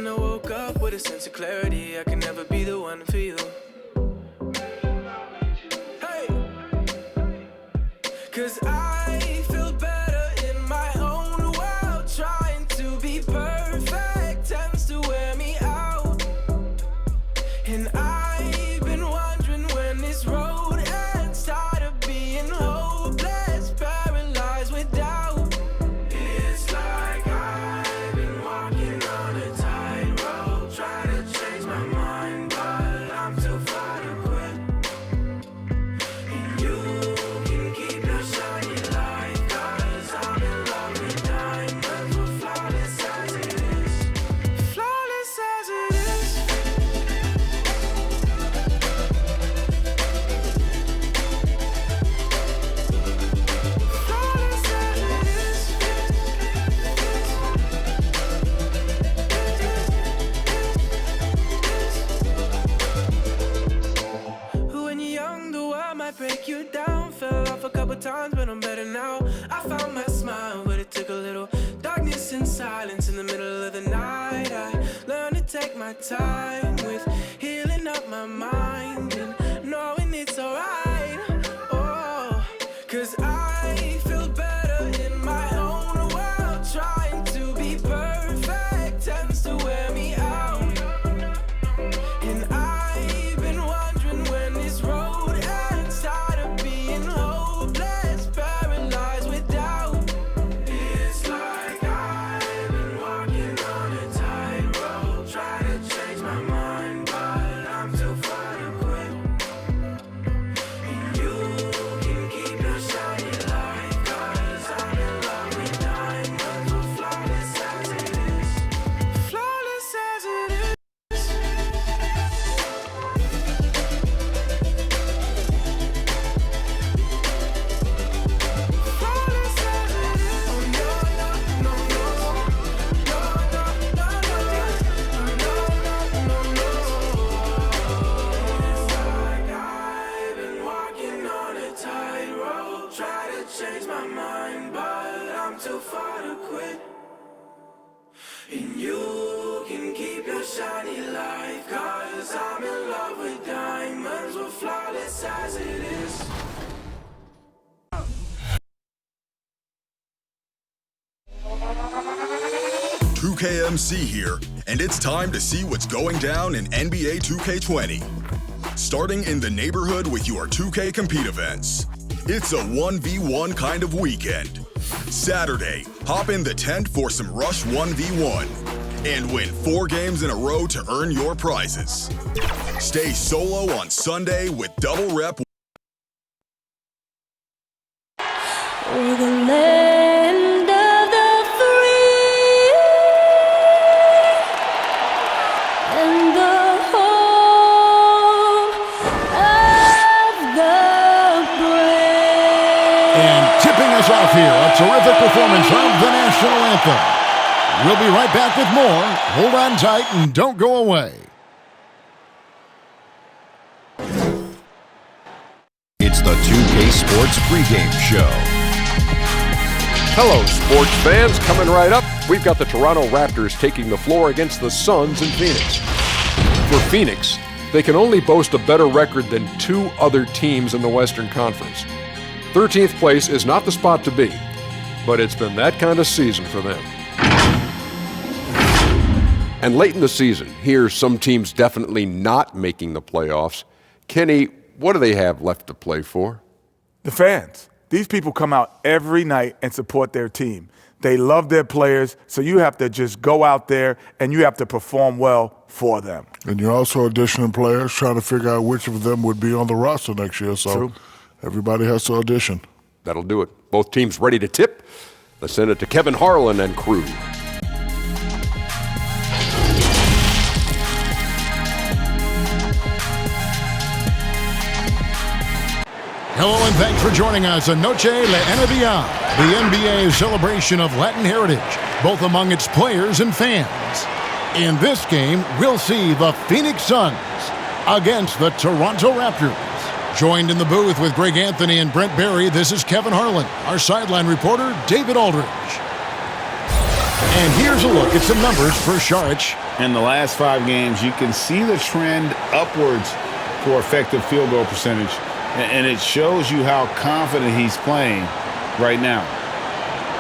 and I woke up with a sense of clarity. I can never be the one for you. Hey, 'cause I feel better in my own world. Trying to be perfect tends to wear me out. And I've been wondering when this road ends. Tired of being hopeless, paralyzed with doubt. It's like I've been walking on a tightrope, trying to change my mind, but I'm too far to quit. And you can keep your shiny light, 'cause I'm in love with diamonds. We're flawless as it is. Flawless as it is. Flawless as it is. When you're young, the world might break you down. Fell off a couple times, but I'm better now. I found my smile, but it took a little darkness and silence in the middle of the night. I learned to take my time with healing up my mind and knowing it's alright. Oh, 'cause I feel better in my own world. Trying to be perfect tends to wear me out. And I've been wondering when this road ends. Tired of being hopeless, paralyzed with doubt. It's like I've been walking on a tightrope, trying to change my mind, but I'm too far to quit. And you can keep your shiny light, 'cause I'm in love with diamonds. We're flawless as it is. Flawless as it is. Flawless as it is. Oh no, no, no, no. No, no, no, no. No, no, no, no. It's like I've been walking on a tightrope, try to change my mind, but I'm too far to quit. And you can keep your shiny light, 'cause I'm in love with diamonds. We're flawless as it is. 2KMC here, and it's time to see what's going down in NBA 2K20. Starting in the neighborhood with your 2K Compete events. It's a 1v1 kind of weekend. Saturday, hop in the tent for some Rush 1v1 and win 4 games in a row to earn your prizes. Stay solo on Sunday with double rep. For the land of the free and the home of the brave. And tipping us off here, a terrific performance of the national anthem. We'll be right back with more. Hold on tight and don't go away. It's the 2K Sports pregame show. Hello, sports fans. Coming right up, we've got the Toronto Raptors taking the floor against the Suns in Phoenix. For Phoenix, they can only boast a better record than 2 other teams in the Western Conference. 13th place is not the spot to be, but it's been that kind of season for them. And late in the season, here's some teams definitely not making the playoffs. Kenny, what do they have left to play for? The fans. These people come out every night and support their team. They love their players, so you have to just go out there and you have to perform well for them. And you're also auditioning players, trying to figure out which of them would be on the roster next year. So True. Everybody has to audition. That'll do it. Both teams ready to tip. Let's send it to Kevin Harlan and crew. Hello and thanks for joining us on Noche La NBA, the NBA's celebration of Latin heritage, both among its players and fans. In this game, we'll see the Phoenix Suns against the Toronto Raptors. Joined in the booth with Greg Anthony and Brent Barry, this is Kevin Harlan, our sideline reporter, David Aldridge. And here's a look at some numbers for Saric in the last 5 games, you can see the trend upwards for effective field goal percentage, and it shows you how confident he's playing right now.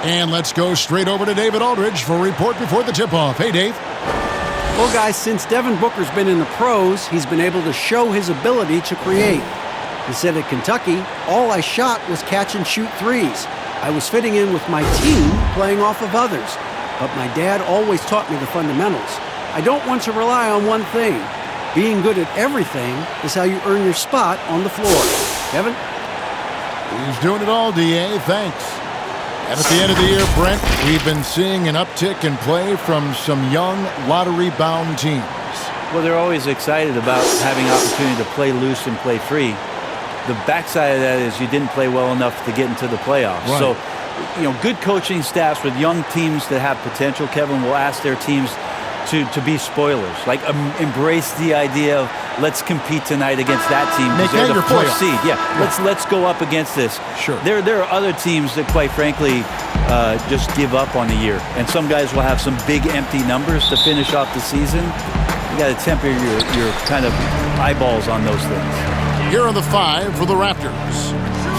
And let's go straight over to David Aldridge for a report before the tip-off. Hey, Dave. Well, guys, since Devin Booker's been in the pros, he's been able to show his ability to create. He said at Kentucky, all I shot was catch and shoot threes. I was fitting in with my team, playing off of others. But my dad always taught me the fundamentals. I don't want to rely on one thing. Being good at everything is how you earn your spot on the floor. Devin? He's doing it all, D.A. Thanks. And at the end of the year, Brent, we've been seeing an uptick in play from some young, lottery-bound teams. Well, they're always excited about having opportunity to play loose and play free. The backside of that is you didn't play well enough to get into the playoffs. Right. So, good coaching staffs with young teams that have potential, Kevin, will ask their teams to be spoilers. Like, embrace the idea of let's compete tonight against that team because they're the 4th seed. Yeah, let's go up against this. Sure. There are other teams that, quite frankly, just give up on the year. And some guys will have some big empty numbers to finish off the season. You got to temper your kind of eyeballs on those things. Here are the 5 for the Raptors.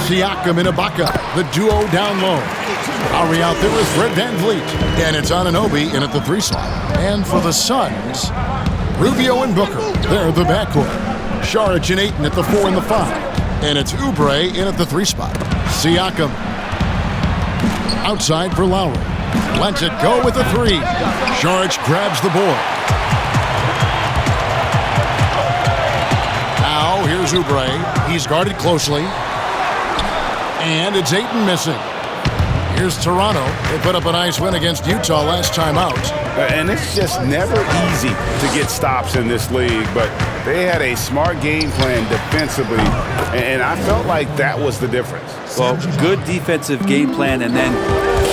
Siakam and Ibaka, the duo down low. Lowry out there with Fred VanVleet. And it's Anunoby in at the 3 slot. And for the Suns, Rubio and Booker, they're the backcourt. Saric and Ayton at the 4 and the 5. And it's Oubre in at the 3 spot. Siakam outside for Lowry. Lets it go with the 3. Saric grabs the board. Now here's Oubre. He's guarded closely. And it's Ayton missing. Here's Toronto. They put up a nice win against Utah last time out. And it's just never easy to get stops in this league, but they had a smart game plan defensively, and I felt like that was the difference. Well, good defensive game plan and then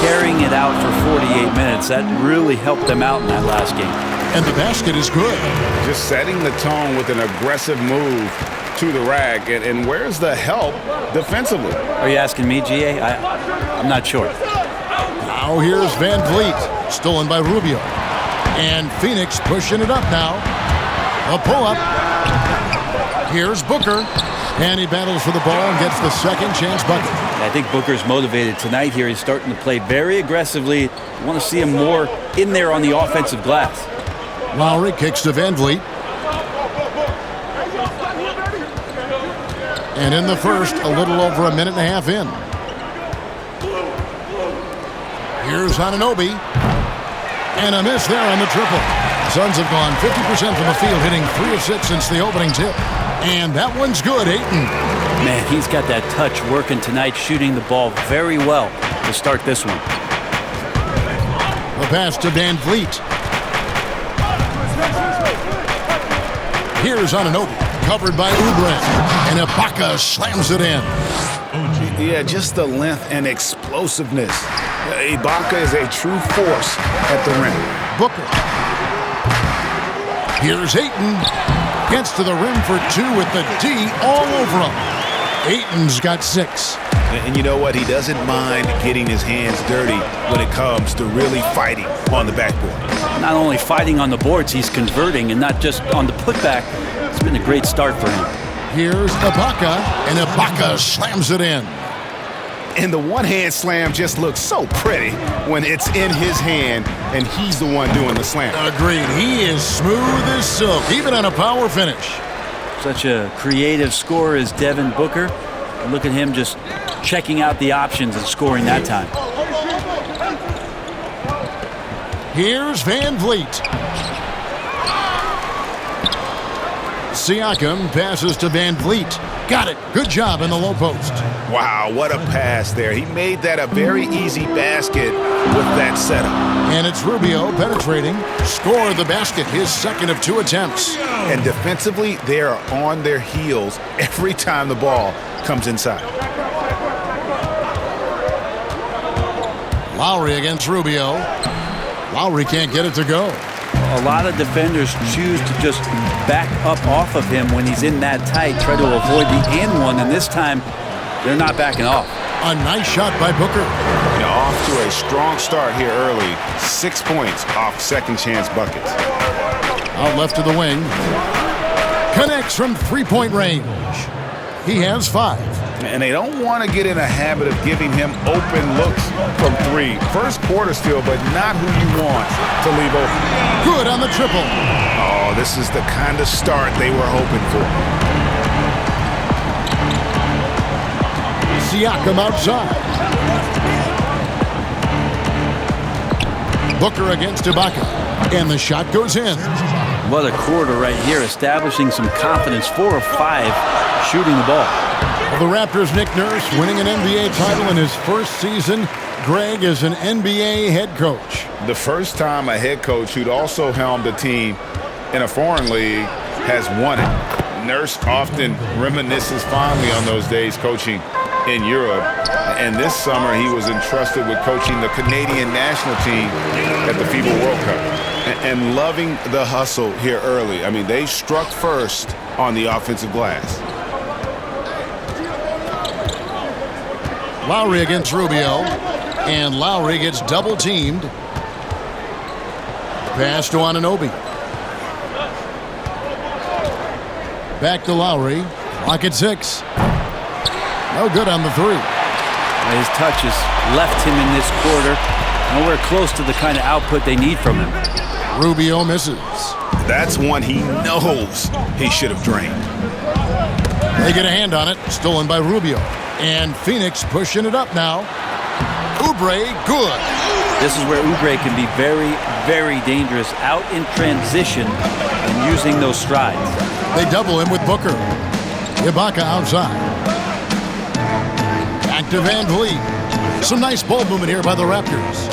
carrying it out for 48 minutes. That really helped them out in that last game. And the basket is good. Just setting the tone with an aggressive move to the rack, and where's the help defensively? Are you asking me, GA? I'm not sure. Now here's VanVleet, stolen by Rubio. And Phoenix pushing it up now. A pull-up. Here's Booker. And he battles for the ball and gets the second chance bucket. I think Booker's motivated tonight here. He's starting to play very aggressively. You want to see him more in there on the offensive glass. Lowry kicks to VanVleet. And in the first, a little over a minute and a half in. Here's Anunoby. And a miss there on the triple. Suns have gone 50% from the field, hitting 3 of 6 since the opening tip. And that one's good, Ayton. Man, he's got that touch working tonight, shooting the ball very well to start this one. The pass to VanVleet. Here's Anunoby, covered by Oubre. And Ibaka slams it in. Yeah, just the length and explosiveness. Ibaka is a true force at the rim. Booker. Here's Ayton. Gets to the rim for 2 with the D all over him. Ayton's got 6. And you know what? He doesn't mind getting his hands dirty when it comes to really fighting on the backboard. Not only fighting on the boards, he's converting, and not just on the putback. It's been a great start for him. Here's Ibaka, and Ibaka slams it in. And the one-hand slam just looks so pretty when it's in his hand and he's the one doing the slam. Agreed. He is smooth as silk, even on a power finish. Such a creative scorer as Devin Booker. Look at him just checking out the options and scoring that time. Here's VanVleet. Siakam passes to VanVleet. Got it. Good job in the low post. Wow, what a pass there. He made that a very easy basket with that setup. And it's Rubio penetrating. Score the basket, his second of 2 attempts. And defensively, they are on their heels every time the ball comes inside. Lowry against Rubio. Lowry can't get it to go. A lot of defenders choose to just back up off of him when he's in that tight, try to avoid the and one, and this time they're not backing off. A nice shot by Booker. Off to a strong start here early. 6 points off second chance buckets. Out left to the wing. Connects from three-point range. He has 5. And they don't want to get in a habit of giving him open looks from 3. First quarter still, but not who you want to leave open. Good on the triple. Oh, this is the kind of start they were hoping for. Siakam outside. Booker against Ibaka. And the shot goes in. What a quarter right here, establishing some confidence. 4 of 5 shooting the ball. The Raptors' Nick Nurse winning an NBA title in his first season. Greg is an NBA head coach. The first time a head coach who'd also helmed a team in a foreign league has won it. Nurse often reminisces fondly on those days coaching in Europe. And this summer he was entrusted with coaching the Canadian national team at the FIBA World Cup. And loving the hustle here early. I mean, they struck first on the offensive glass. Lowry against Rubio. And Lowry gets double-teamed. Pass to Anunoby. Back to Lowry. Clock at 6. No good on the 3. His touches left him in this quarter. Nowhere close to the kind of output they need from him. Rubio misses. That's one he knows he should have drained. They get a hand on it. Stolen by Rubio. And Phoenix pushing it up now. Oubre, good. This is where Oubre can be very, very dangerous out in transition and using those strides. They double him with Booker. Ibaka outside. Back to Van Vliet. Some nice ball movement here by the Raptors.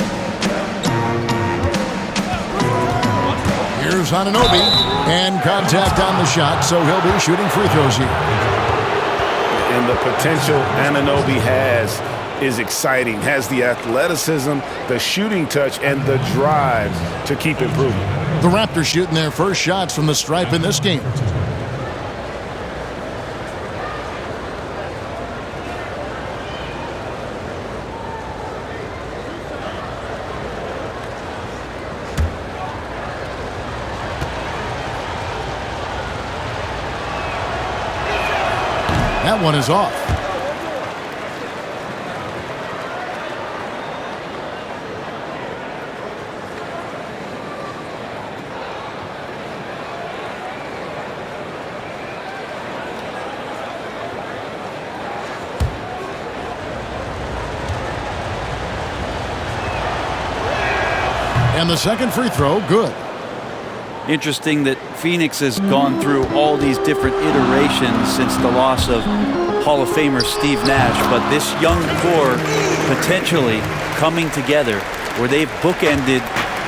Here's Anunoby. And contact on the shot, so he'll be shooting free throws here. And the potential Anunoby has is exciting. Has the athleticism, the shooting touch, and the drive to keep improving. The Raptors shooting their first shots from the stripe in this game. That one is off. And the second free throw, good. Interesting that Phoenix has gone through all these different iterations since the loss of Hall of Famer Steve Nash, but this young core potentially coming together where they've bookended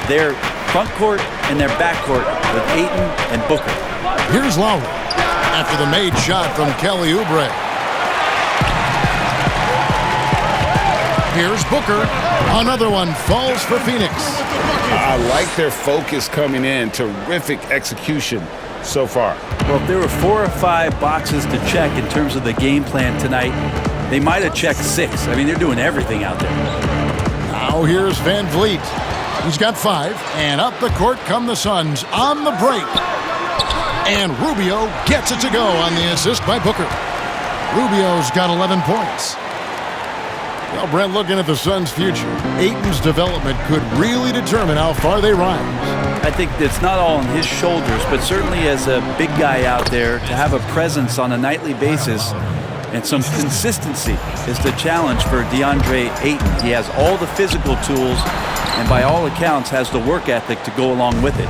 their front court and their back court with Ayton and Booker. Here's Lowry after the made shot from Kelly Oubre. Here's Booker. Another one falls for Phoenix. I like their focus coming in. Terrific execution so far. Well, if there were 4 or 5 boxes to check in terms of the game plan tonight, they might have checked 6. I mean, they're doing everything out there. Now here's Van Vliet. He's got 5, and up the court come the Suns on the break. And Rubio gets it to go on the assist by Booker. Rubio's got 11 points. Well, Brent, looking at the Suns' future, Ayton's development could really determine how far they rise. I think it's not all on his shoulders, but certainly as a big guy out there, to have a presence on a nightly basis and some consistency is the challenge for DeAndre Ayton. He has all the physical tools and by all accounts has the work ethic to go along with it.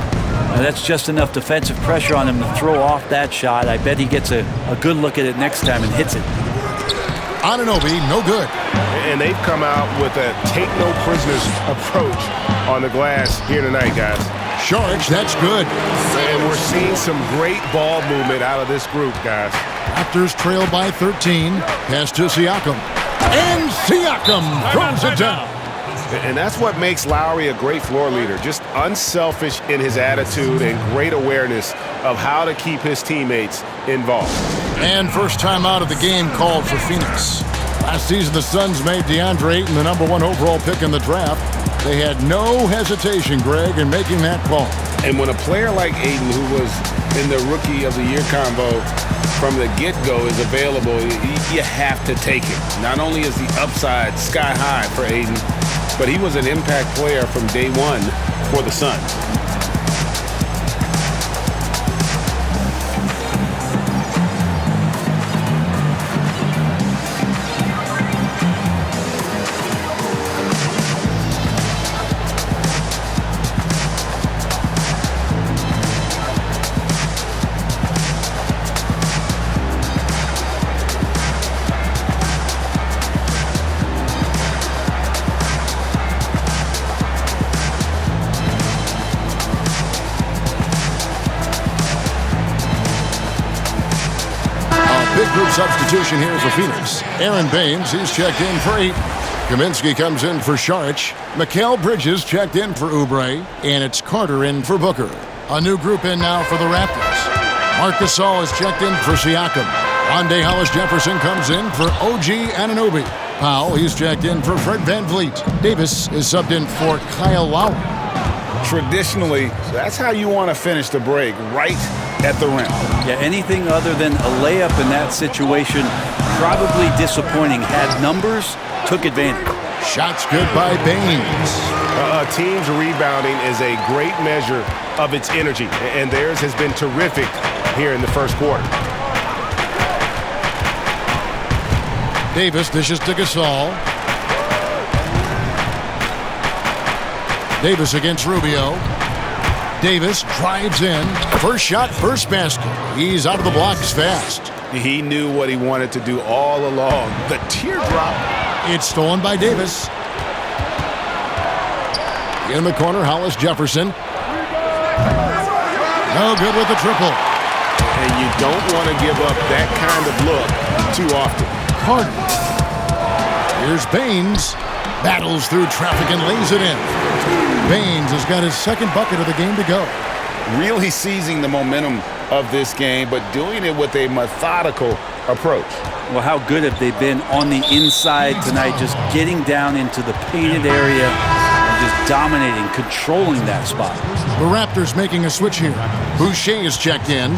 Now, that's just enough defensive pressure on him to throw off that shot. I bet he gets a good look at it next time and hits it. Anunoby, no good. And they've come out with a take-no-prisoners approach on the glass here tonight, guys. Sharge, that's good. And we're seeing some great ball movement out of this group, guys. Raptors trail by 13. Pass to Siakam. And Siakam throws it down. And that's what makes Lowry a great floor leader. Just unselfish in his attitude and great awareness of how to keep his teammates involved. And first time out of the game called for Phoenix. Last season, the Suns made DeAndre Ayton the #1 overall pick in the draft. They had no hesitation, Greg, in making that call. And when a player like Ayton, who was in the Rookie of the Year convo from the get-go, is available, you have to take him. Not only is the upside sky high for Ayton, but he was an impact player from day one for the Suns. Big group substitution here for Phoenix. Aaron Baines, he's checked in for 8. Kaminsky comes in for Saric. Mikal Bridges checked in for Oubre. And it's Carter in for Booker. A new group in now for the Raptors. Marc Gasol is checked in for Siakam. Rondé Hollis-Jefferson comes in for OG Anunoby. Powell, he's checked in for Fred VanVleet. Davis is subbed in for Kyle Lowry. Traditionally, that's how you want to finish the break, right at the rim. Yeah, anything other than a layup in that situation, probably disappointing. Had numbers, took advantage. Shots good by Baines. A team's rebounding is a great measure of its energy, and theirs has been terrific here in the first quarter. Davis dishes to Gasol. Davis against Rubio. Davis drives in. First shot, first basket. He's out of the blocks fast. He knew what he wanted to do all along. The teardrop. It's stolen by Davis. In the corner, Hollis-Jefferson. No good with the triple. And you don't want to give up that kind of look too often. Carter. Here's Baines. Battles through traffic and lays it in. Baines has got his second bucket of the game to go. Really seizing the momentum of this game, but doing it with a methodical approach. Well, how good have they been on the inside tonight, just getting down into the painted area and just dominating, controlling that spot. The Raptors making a switch here. Boucher is checked in.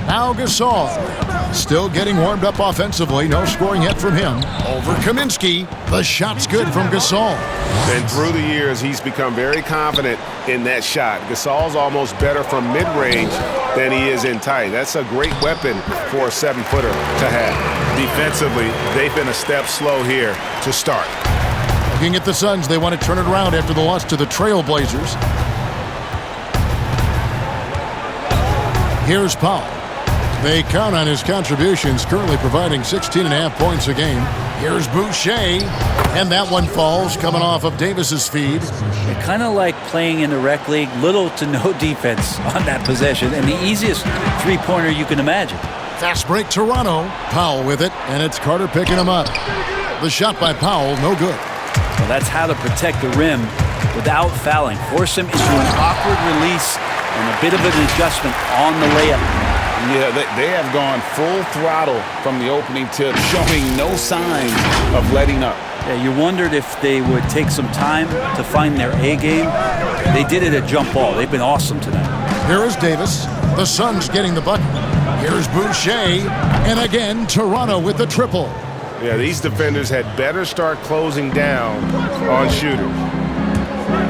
Now Gasol, still getting warmed up offensively. No scoring yet from him. Over Kaminsky. The shot's good from Gasol. And through the years, he's become very confident in that shot. Gasol's almost better from mid-range than he is in tight. That's a great weapon for a 7-footer to have. Defensively, they've been a step slow here to start. Looking at the Suns, they want to turn it around after the loss to the Trailblazers. Here's Powell. They count on his contributions, currently providing 16.5 points a game. Here's Boucher, and that one falls, coming off of Davis's feed. Kind of like playing in the rec league, little to no defense on that possession, and the easiest three-pointer you can imagine. Fast break, Toronto. Powell with it, and it's Carter picking him up. The shot by Powell, no good. Well, that's how to protect the rim without fouling. Force him into an awkward release and a bit of an adjustment on the layup. Yeah, they have gone full throttle from the opening tip, showing no signs of letting up. Yeah, you wondered if they would take some time to find their A game. They did it at jump ball. They've been awesome tonight. Here is Davis. The Suns getting the bucket. Here's Boucher. And again, Toronto with the triple. Yeah, these defenders had better start closing down on shooters.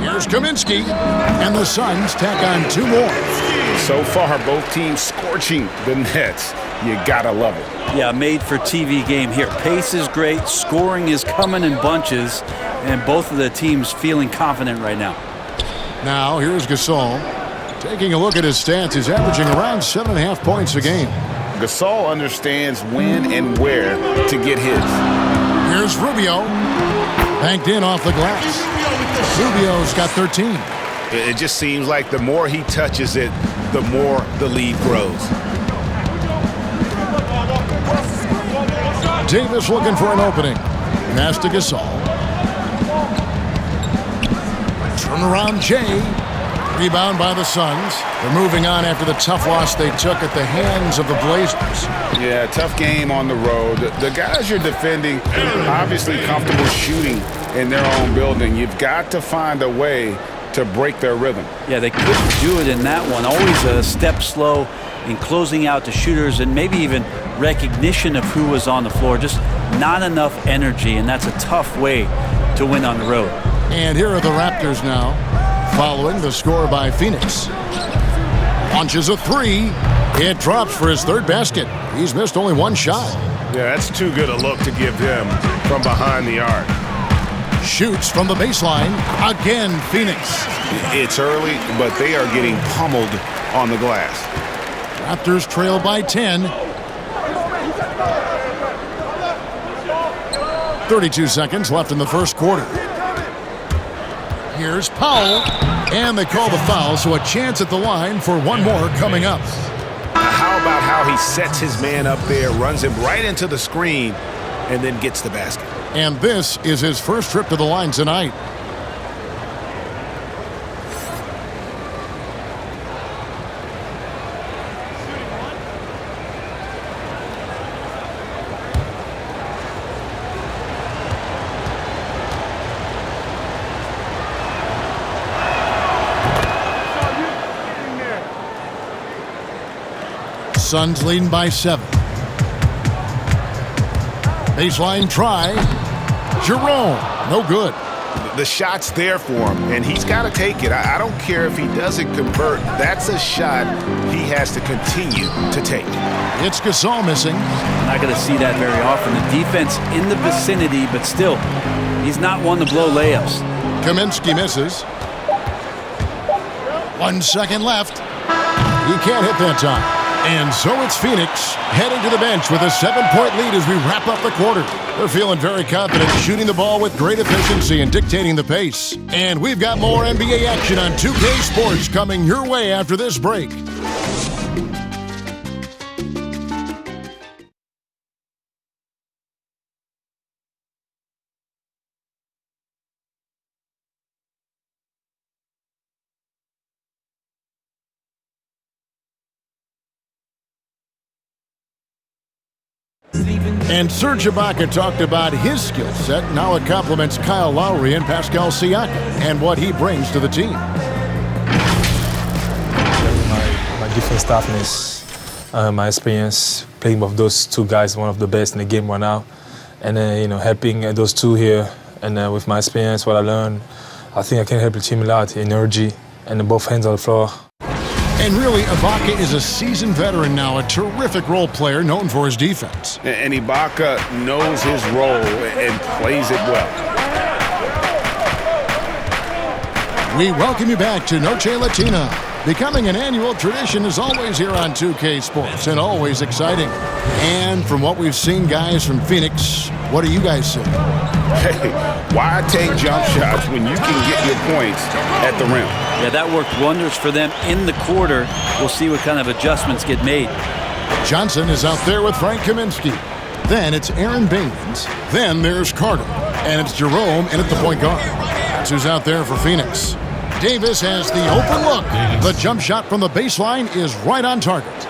Here's Kaminsky. And the Suns tack on 2 more. So far, both teams scorching the nets. You gotta love it. Yeah, made-for-TV game here. Pace is great. Scoring is coming in bunches. And both of the teams feeling confident right now. Now, here's Gasol. Taking a look at his stats, he's averaging around 7.5 points a game. Gasol understands when and where to get his. Here's Rubio. Banked in off the glass. Rubio's got 13. It just seems like the more he touches it, the more the lead grows. Davis looking for an opening. Pass to Gasol. Turnaround Jay. Rebound by the Suns. They're moving on after the tough loss they took at the hands of the Blazers. Yeah, tough game on the road. The guys you're defending obviously comfortable shooting in their own building. You've got to find a way to break their rhythm. Yeah, they couldn't do it in that one. Always a step slow in closing out the shooters and maybe even recognition of who was on the floor. Just not enough energy, and that's a tough way to win on the road. And here are the Raptors now, following the score by Phoenix. Launches a three. It drops for his third basket. He's missed only one shot. Yeah, that's too good a look to give him from behind the arc. Shoots from the baseline. Again, Phoenix. It's early, but they are getting pummeled on the glass. Raptors trail by 10. 32 seconds left in the first quarter. Here's Powell, and they call the foul, so a chance at the line for one more coming up. How about how he sets his man up there, runs him right into the screen, and then gets the basket. And this is his first trip to the line tonight. Suns leading by 7. Baseline try. Jerome, no good. The shot's there for him, and he's got to take it. I don't care if he doesn't convert. That's a shot he has to continue to take. It's Gasol missing. Not going to see that very often. The defense in the vicinity, but still, he's not one to blow layups. Kaminsky misses. 1 second left. He can't hit that time. And so it's Phoenix heading to the bench with a 7-point lead as we wrap up the quarter. They're feeling very confident, shooting the ball with great efficiency and dictating the pace. And we've got more NBA action on 2K Sports coming your way after this break. And Serge Ibaka talked about his skill set. Now it complements Kyle Lowry and Pascal Siakam and what he brings to the team. My defense toughness, my experience playing with those two guys, one of the best in the game right now, and then helping those two here, and with my experience, what I learned, I think I can help the team a lot. Energy and both hands on the floor. And really, Ibaka is a seasoned veteran now, a terrific role player known for his defense. And Ibaka knows his role and plays it well. We welcome you back to Noche Latina. Becoming an annual tradition is always here on 2K Sports and always exciting. And from what we've seen, guys, from Phoenix, what do you guys see? Hey, why take jump shots when you can get your points at the rim? Yeah, that worked wonders for them in the quarter. We'll see what kind of adjustments get made. Johnson is out there with Frank Kaminsky. Then it's Aaron Baines. Then there's Carter. And it's Jerome in at the point guard. That's who's out there for Phoenix. Davis has the open look. The jump shot from the baseline is right on target.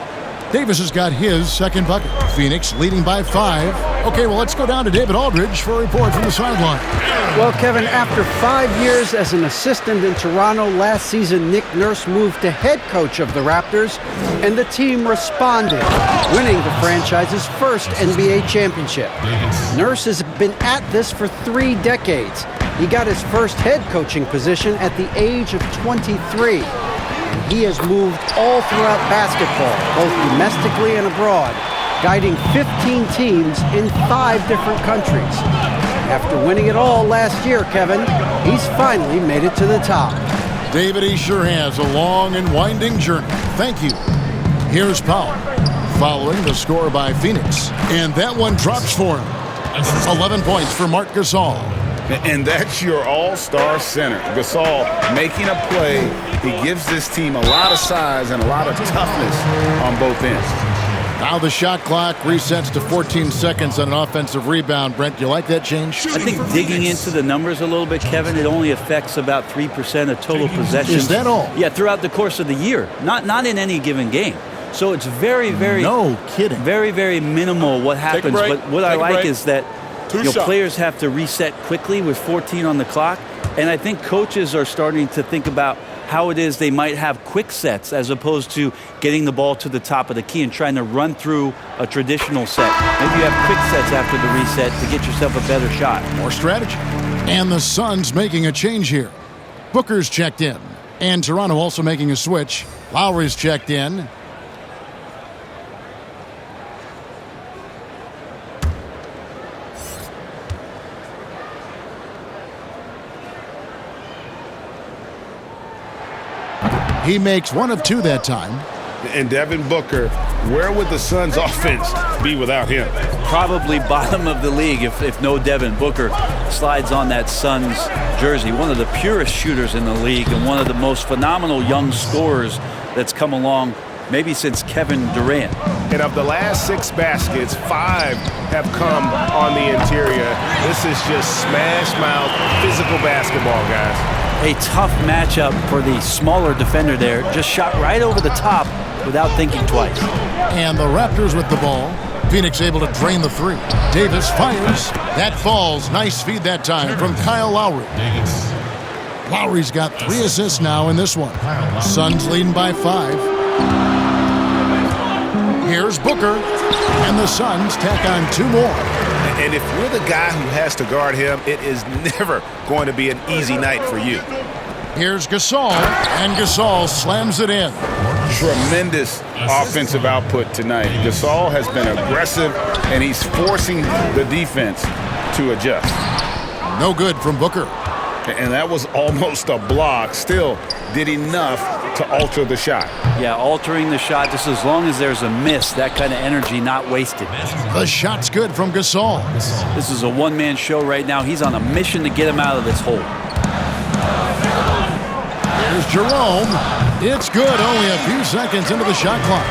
Davis has got his second bucket. Phoenix leading by 5. Okay, well, let's go down to David Aldridge for a report from the sideline. Well, Kevin, after 5 years as an assistant in Toronto, last season Nick Nurse moved to head coach of the Raptors, and the team responded, winning the franchise's first NBA championship. Nurse has been at this for 3 decades. He got his first head coaching position at the age of 23. And he has moved all throughout basketball, both domestically and abroad, guiding 15 teams in 5 different countries. After winning it all last year, Kevin, he's finally made it to the top. David, he sure has a long and winding journey. Thank you. Here's Powell, following the score by Phoenix. And that one drops for him. 11 points for Marc Gasol. And that's your all-star center. Gasol making a play. He gives this team a lot of size and a lot of toughness on both ends. Now the shot clock resets to 14 seconds on an offensive rebound. Brent, you like that change? I think digging into the numbers a little bit, Kevin, it only affects about 3% of total possessions. Is that all? Yeah, throughout the course of the year, not in any given game. So it's very, very... No kidding. Very, very minimal what happens. But what I like is that players have to reset quickly with 14 on the clock. And I think coaches are starting to think about how it is they might have quick sets as opposed to getting the ball to the top of the key and trying to run through a traditional set. Maybe you have quick sets after the reset to get yourself a better shot. More strategy. And the Suns making a change here. Booker's checked in. And Toronto also making a switch. Lowry's checked in. He makes one of two that time. And Devin Booker, where would the Suns' offense be without him? Probably bottom of the league if no Devin Booker slides on that Suns jersey. One of the purest shooters in the league and one of the most phenomenal young scorers that's come along maybe since Kevin Durant. And of the last 6 baskets, 5 have come on the interior. This is just smash mouth physical basketball, guys. A tough matchup for the smaller defender there. Just shot right over the top without thinking twice. And the Raptors with the ball. Phoenix able to drain the three. Davis fires. That falls. Nice feed that time from Kyle Lowry. Lowry's got 3 assists now in this one. Suns leading by 5. Here's Booker. And the Suns tack on 2 more. And if you're the guy who has to guard him, it is never going to be an easy night for you. Here's Gasol, and Gasol slams it in. Tremendous offensive output tonight. Gasol has been aggressive, and he's forcing the defense to adjust. No good from Booker. And that was almost a block. Still did enough to alter the shot. Yeah, altering the shot just as long as there's a miss, that kind of energy not wasted. The shot's good from Gasol. This is a one-man show right now. He's on a mission to get him out of this hole. Here's Jerome. It's good, only a few seconds into the shot clock.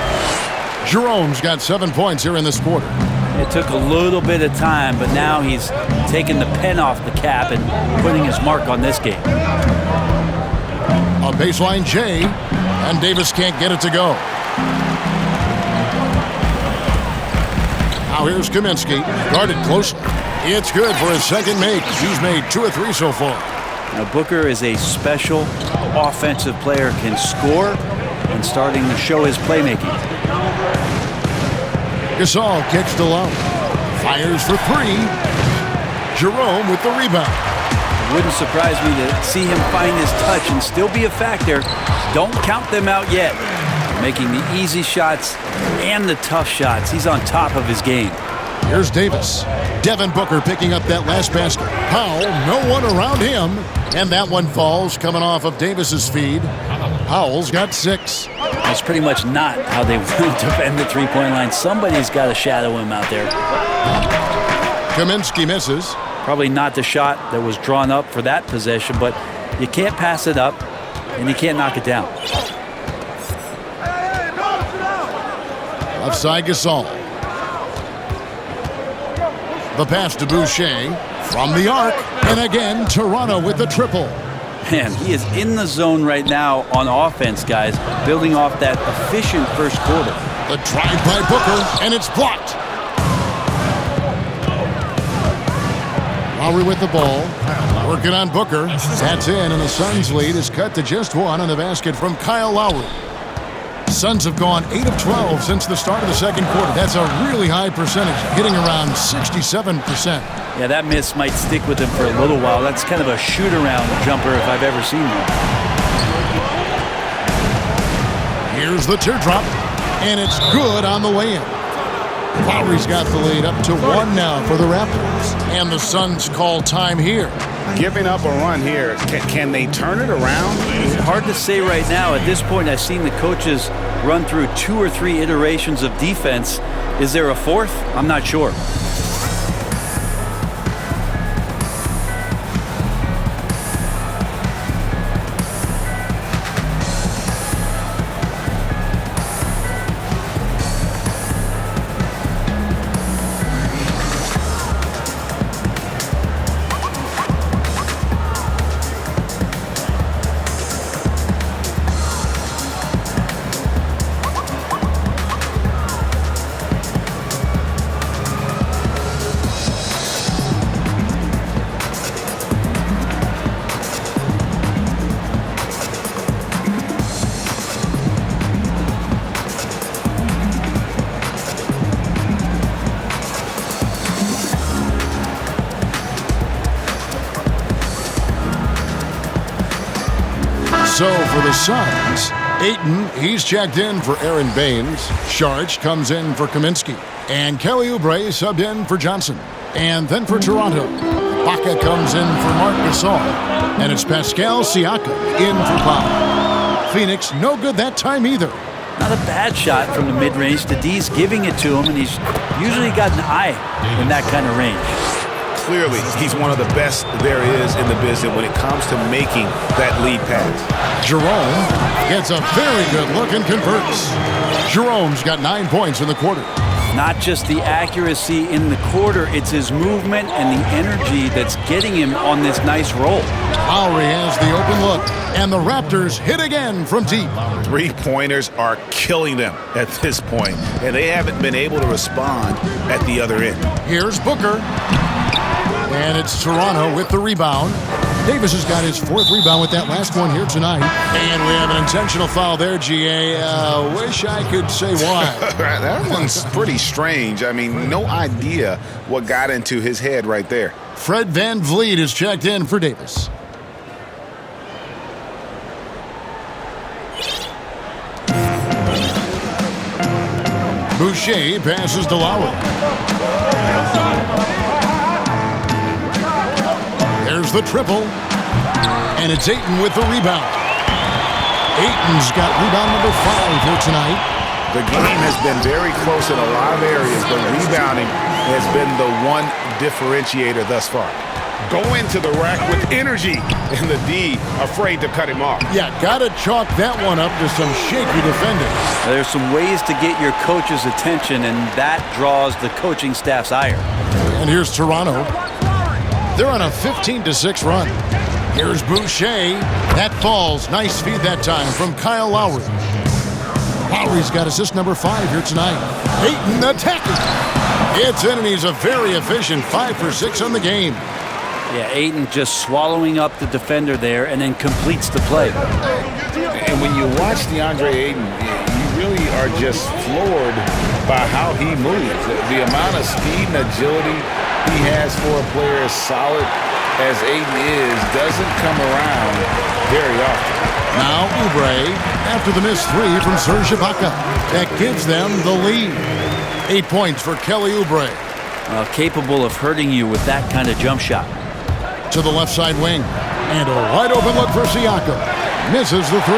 Jerome's got 7 points here in this quarter. It took a little bit of time, but now he's taking the pen off the cap and putting his mark on this game. A baseline J, and Davis can't get it to go. Now here's Kaminsky, guarded closely. It's good for his second make. He's made 2 or 3 so far. Now Booker is a special offensive player, can score and starting to show his playmaking. Gasol kicks to Lowry. Fires for 3. Jerome with the rebound. It wouldn't surprise me to see him find his touch and still be a factor. Don't count them out yet. Making the easy shots and the tough shots. He's on top of his game. Here's Davis. Devin Booker picking up that last basket. Powell, no one around him. And that one falls coming off of Davis's feed. Powell's got 6. That's pretty much not how they want to defend the three-point line. Somebody's got to shadow him out there. Kaminsky misses. Probably not the shot that was drawn up for that possession, but you can't pass it up and you can't knock it down. Left side Gasol. The pass to Boucher from the arc. And again, Toronto with the triple. Man, he is in the zone right now on offense, guys, building off that efficient first quarter. The drive by Booker, and it's blocked. Lowry with the ball. Working on Booker. That's in, and the Suns' lead is cut to just 1 on the basket from Kyle Lowry. Suns have gone 8 of 12 since the start of the second quarter. That's a really high percentage, hitting around 67%. Yeah, that miss might stick with him for a little while. That's kind of a shoot-around jumper if I've ever seen one. Here's the teardrop, and it's good on the way in. Lowry's got the lead up to 1 now for the Raptors. And the Suns call time here. Giving up a run here, can they turn it around? It's hard to say right now. At this point, I've seen the coaches run through 2 or 3 iterations of defense. Is there a 4th? I'm not sure. So for the Suns, Ayton, he's checked in for Aaron Baines. Sharch comes in for Kaminsky. And Kelly Oubre subbed in for Johnson. And then for Toronto, Baca comes in for Marc Gasol. And it's Pascal Siakam in for Pop. Phoenix, no good that time either. Not a bad shot from the mid-range. The D's giving it to him, and he's usually got an eye in that kind of range. Clearly, he's one of the best there is in the business when it comes to making that lead pass. Jerome gets a very good look and converts. Jerome's got 9 points in the quarter. Not just the accuracy in the quarter, it's his movement and the energy that's getting him on this nice roll. Lowry has the open look, and the Raptors hit again from deep. Three-pointers are killing them at this point, and they haven't been able to respond at the other end. Here's Booker. And it's Toronto with the rebound. Davis has got his 4th rebound with that last one here tonight. And we have an intentional foul there, GA. Wish I could say why. That one's pretty strange. I mean, no idea what got into his head right there. Fred VanVleet is checked in for Davis. Boucher passes to Lowry. There's the triple. And it's Ayton with the rebound. Ayton's got rebound number 5 here tonight. The game has been very close in a lot of areas, but rebounding has been the one differentiator thus far. Going to the rack with energy, and the D afraid to cut him off. Yeah, gotta chalk that one up to some shaky defending. There's some ways to get your coach's attention, and that draws the coaching staff's ire. And here's Toronto. They're on a 15-6 run. Here's Boucher. That falls. Nice feed that time from Kyle Lowry. Lowry's got assist number 5 here tonight. Ayton attacking. It's in, and he's a very efficient 5 for 6 on the game. Yeah, Ayton just swallowing up the defender there and then completes the play. And when you watch DeAndre Ayton, you really are just floored by how he moves. The amount of speed and agility he has for a player as solid as Ayton is doesn't come around very often. Now Oubre after the missed 3 from Serge Ibaka. That gives them the lead. 8 points for Kelly Oubre. Capable of hurting you with that kind of jump shot. To the left side wing. And a wide open look for Siakam. Misses the 3.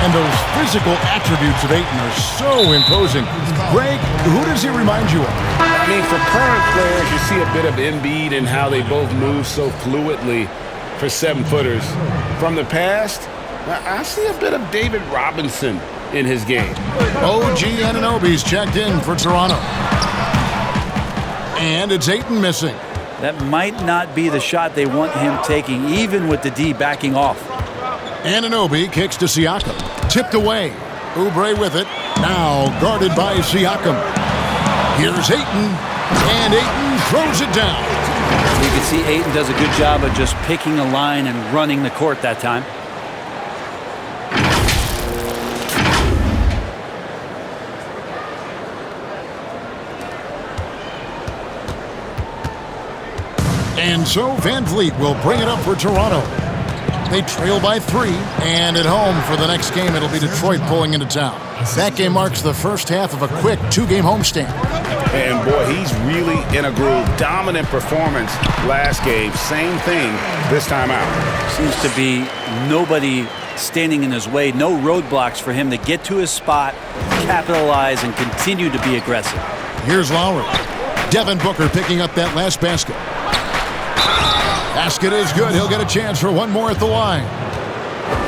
And those physical attributes of Ayton are so imposing. Greg, who does he remind you of? I mean, for current players, you see a bit of Embiid and how they both move so fluidly for 7-footers. From the past, I see a bit of David Robinson in his game. OG Anunoby's checked in for Toronto. And it's Ayton missing. That might not be the shot they want him taking, even with the D backing off. Anunoby kicks to Siakam. Tipped away. Oubre with it. Now guarded by Siakam. Here's Ayton. And Ayton throws it down. You can see Ayton does a good job of just picking a line and running the court that time. And so VanVleet will bring it up for Toronto. They trail by 3, and at home for the next game, it'll be Detroit pulling into town. That game marks the first half of a quick 2-game homestand. And boy, he's really in a groove. Dominant performance last game. Same thing this time out. Seems to be nobody standing in his way. No roadblocks for him to get to his spot, capitalize, and continue to be aggressive. Here's Lowry. Devin Booker picking up that last basket. Basket is good. He'll get a chance for one more at the line.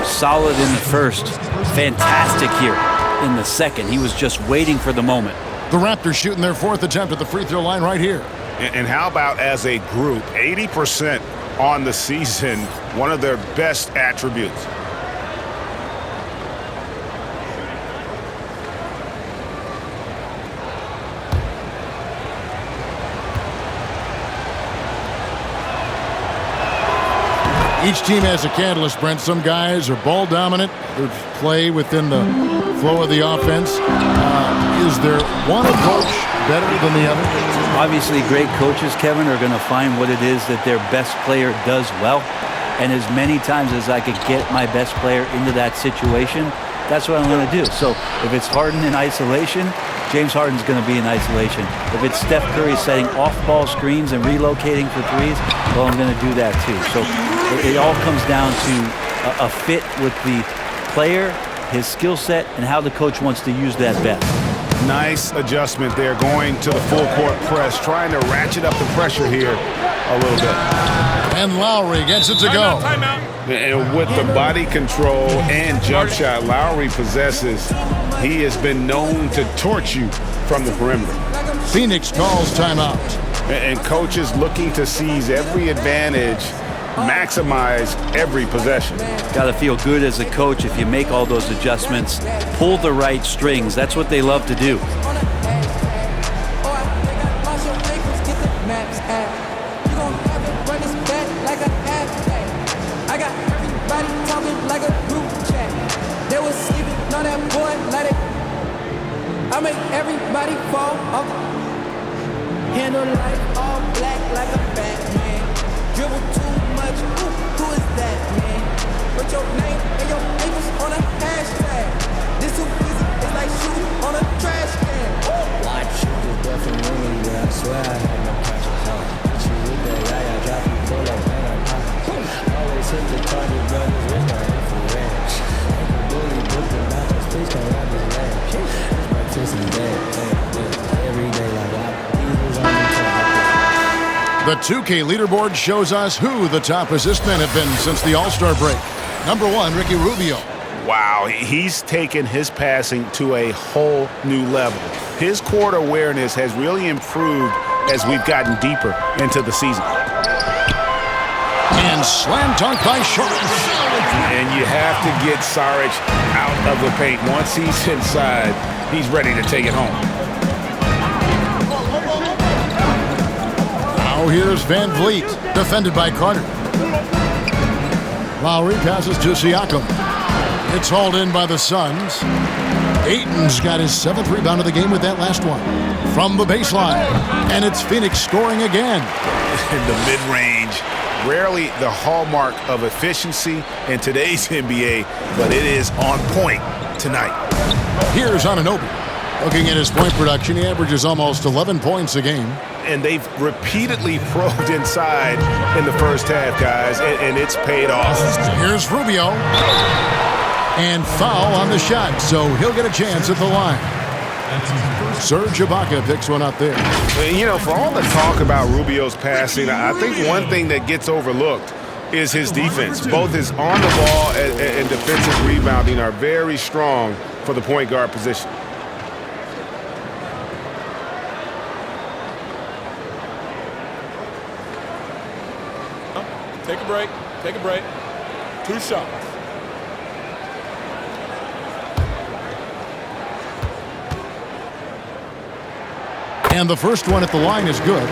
Solid in the first. Fantastic here in the second. He was just waiting for the moment. The Raptors shooting their 4th attempt at the free throw line right here. And how about as a group, 80% on the season, one of their best attributes. Each team has a catalyst, Brent. Some guys are ball dominant. Others play within the flow of the offense. Is there one approach better than the other? Obviously, great coaches, Kevin, are going to find what it is that their best player does well. and as many times as I could get my best player into that situation, that's what I'm going to do. So if it's Harden in isolation, James Harden's going to be in isolation. If it's Steph Curry setting off-ball screens and relocating for threes, well, I'm going to do that too. So it all comes down to a fit with the player, his skill set, and how the coach wants to use that best. Nice adjustment there, going to the full court press, trying to ratchet up the pressure here a little bit. And Lowry gets it to go. And with the body control and jump shot Lowry possesses, he has been known to torch you from the perimeter. Phoenix calls timeout. And coach is looking to seize every advantage, maximize every possession. Got to feel good as a coach if you make all those adjustments, pull the right strings. That's what they love to do. I make everybody fall off. Handle life all black like a Batman. Dribble too much, who is that, man? Put your name and your ankles on a hashtag. This too easy, it's like shooting on a trash can. Watch you just definitely winning, but I swear I had no conscience on. She with that yaya drop you pull up and I pop. Always hit the target, brothers with my infrared. Like a bully, book the mountains, please don't ride this land. The 2K leaderboard shows us who the top assist men have been since the All-Star break. Number 1, Ricky Rubio. Wow, he's taken his passing to a whole new level. His court awareness has really improved as we've gotten deeper into the season. And slam dunk by Sharks. And you have to get Saric out of the paint. Once he's inside, he's ready to take it home. Now here's Van Vliet, defended by Carter. Lowry passes to Siakam. It's hauled in by the Suns. Ayton's got his 7th rebound of the game with that last one. From the baseline. And it's Phoenix scoring again. In the mid-range. Rarely the hallmark of efficiency in today's NBA, but it is on point tonight. Here's Anunoby. Looking at his point production, he averages almost 11 points a game. And they've repeatedly probed inside in the first half, guys, and it's paid off. Here's Rubio. And foul on the shot, so he'll get a chance at the line. Serge Ibaka picks one up there. You know, for all the talk about Rubio's passing, I think one thing that gets overlooked is his defense. Both his on the ball and defensive rebounding are very strong for the point guard position. Take a break. Take a break. 2 shots. And the first one at the line is good.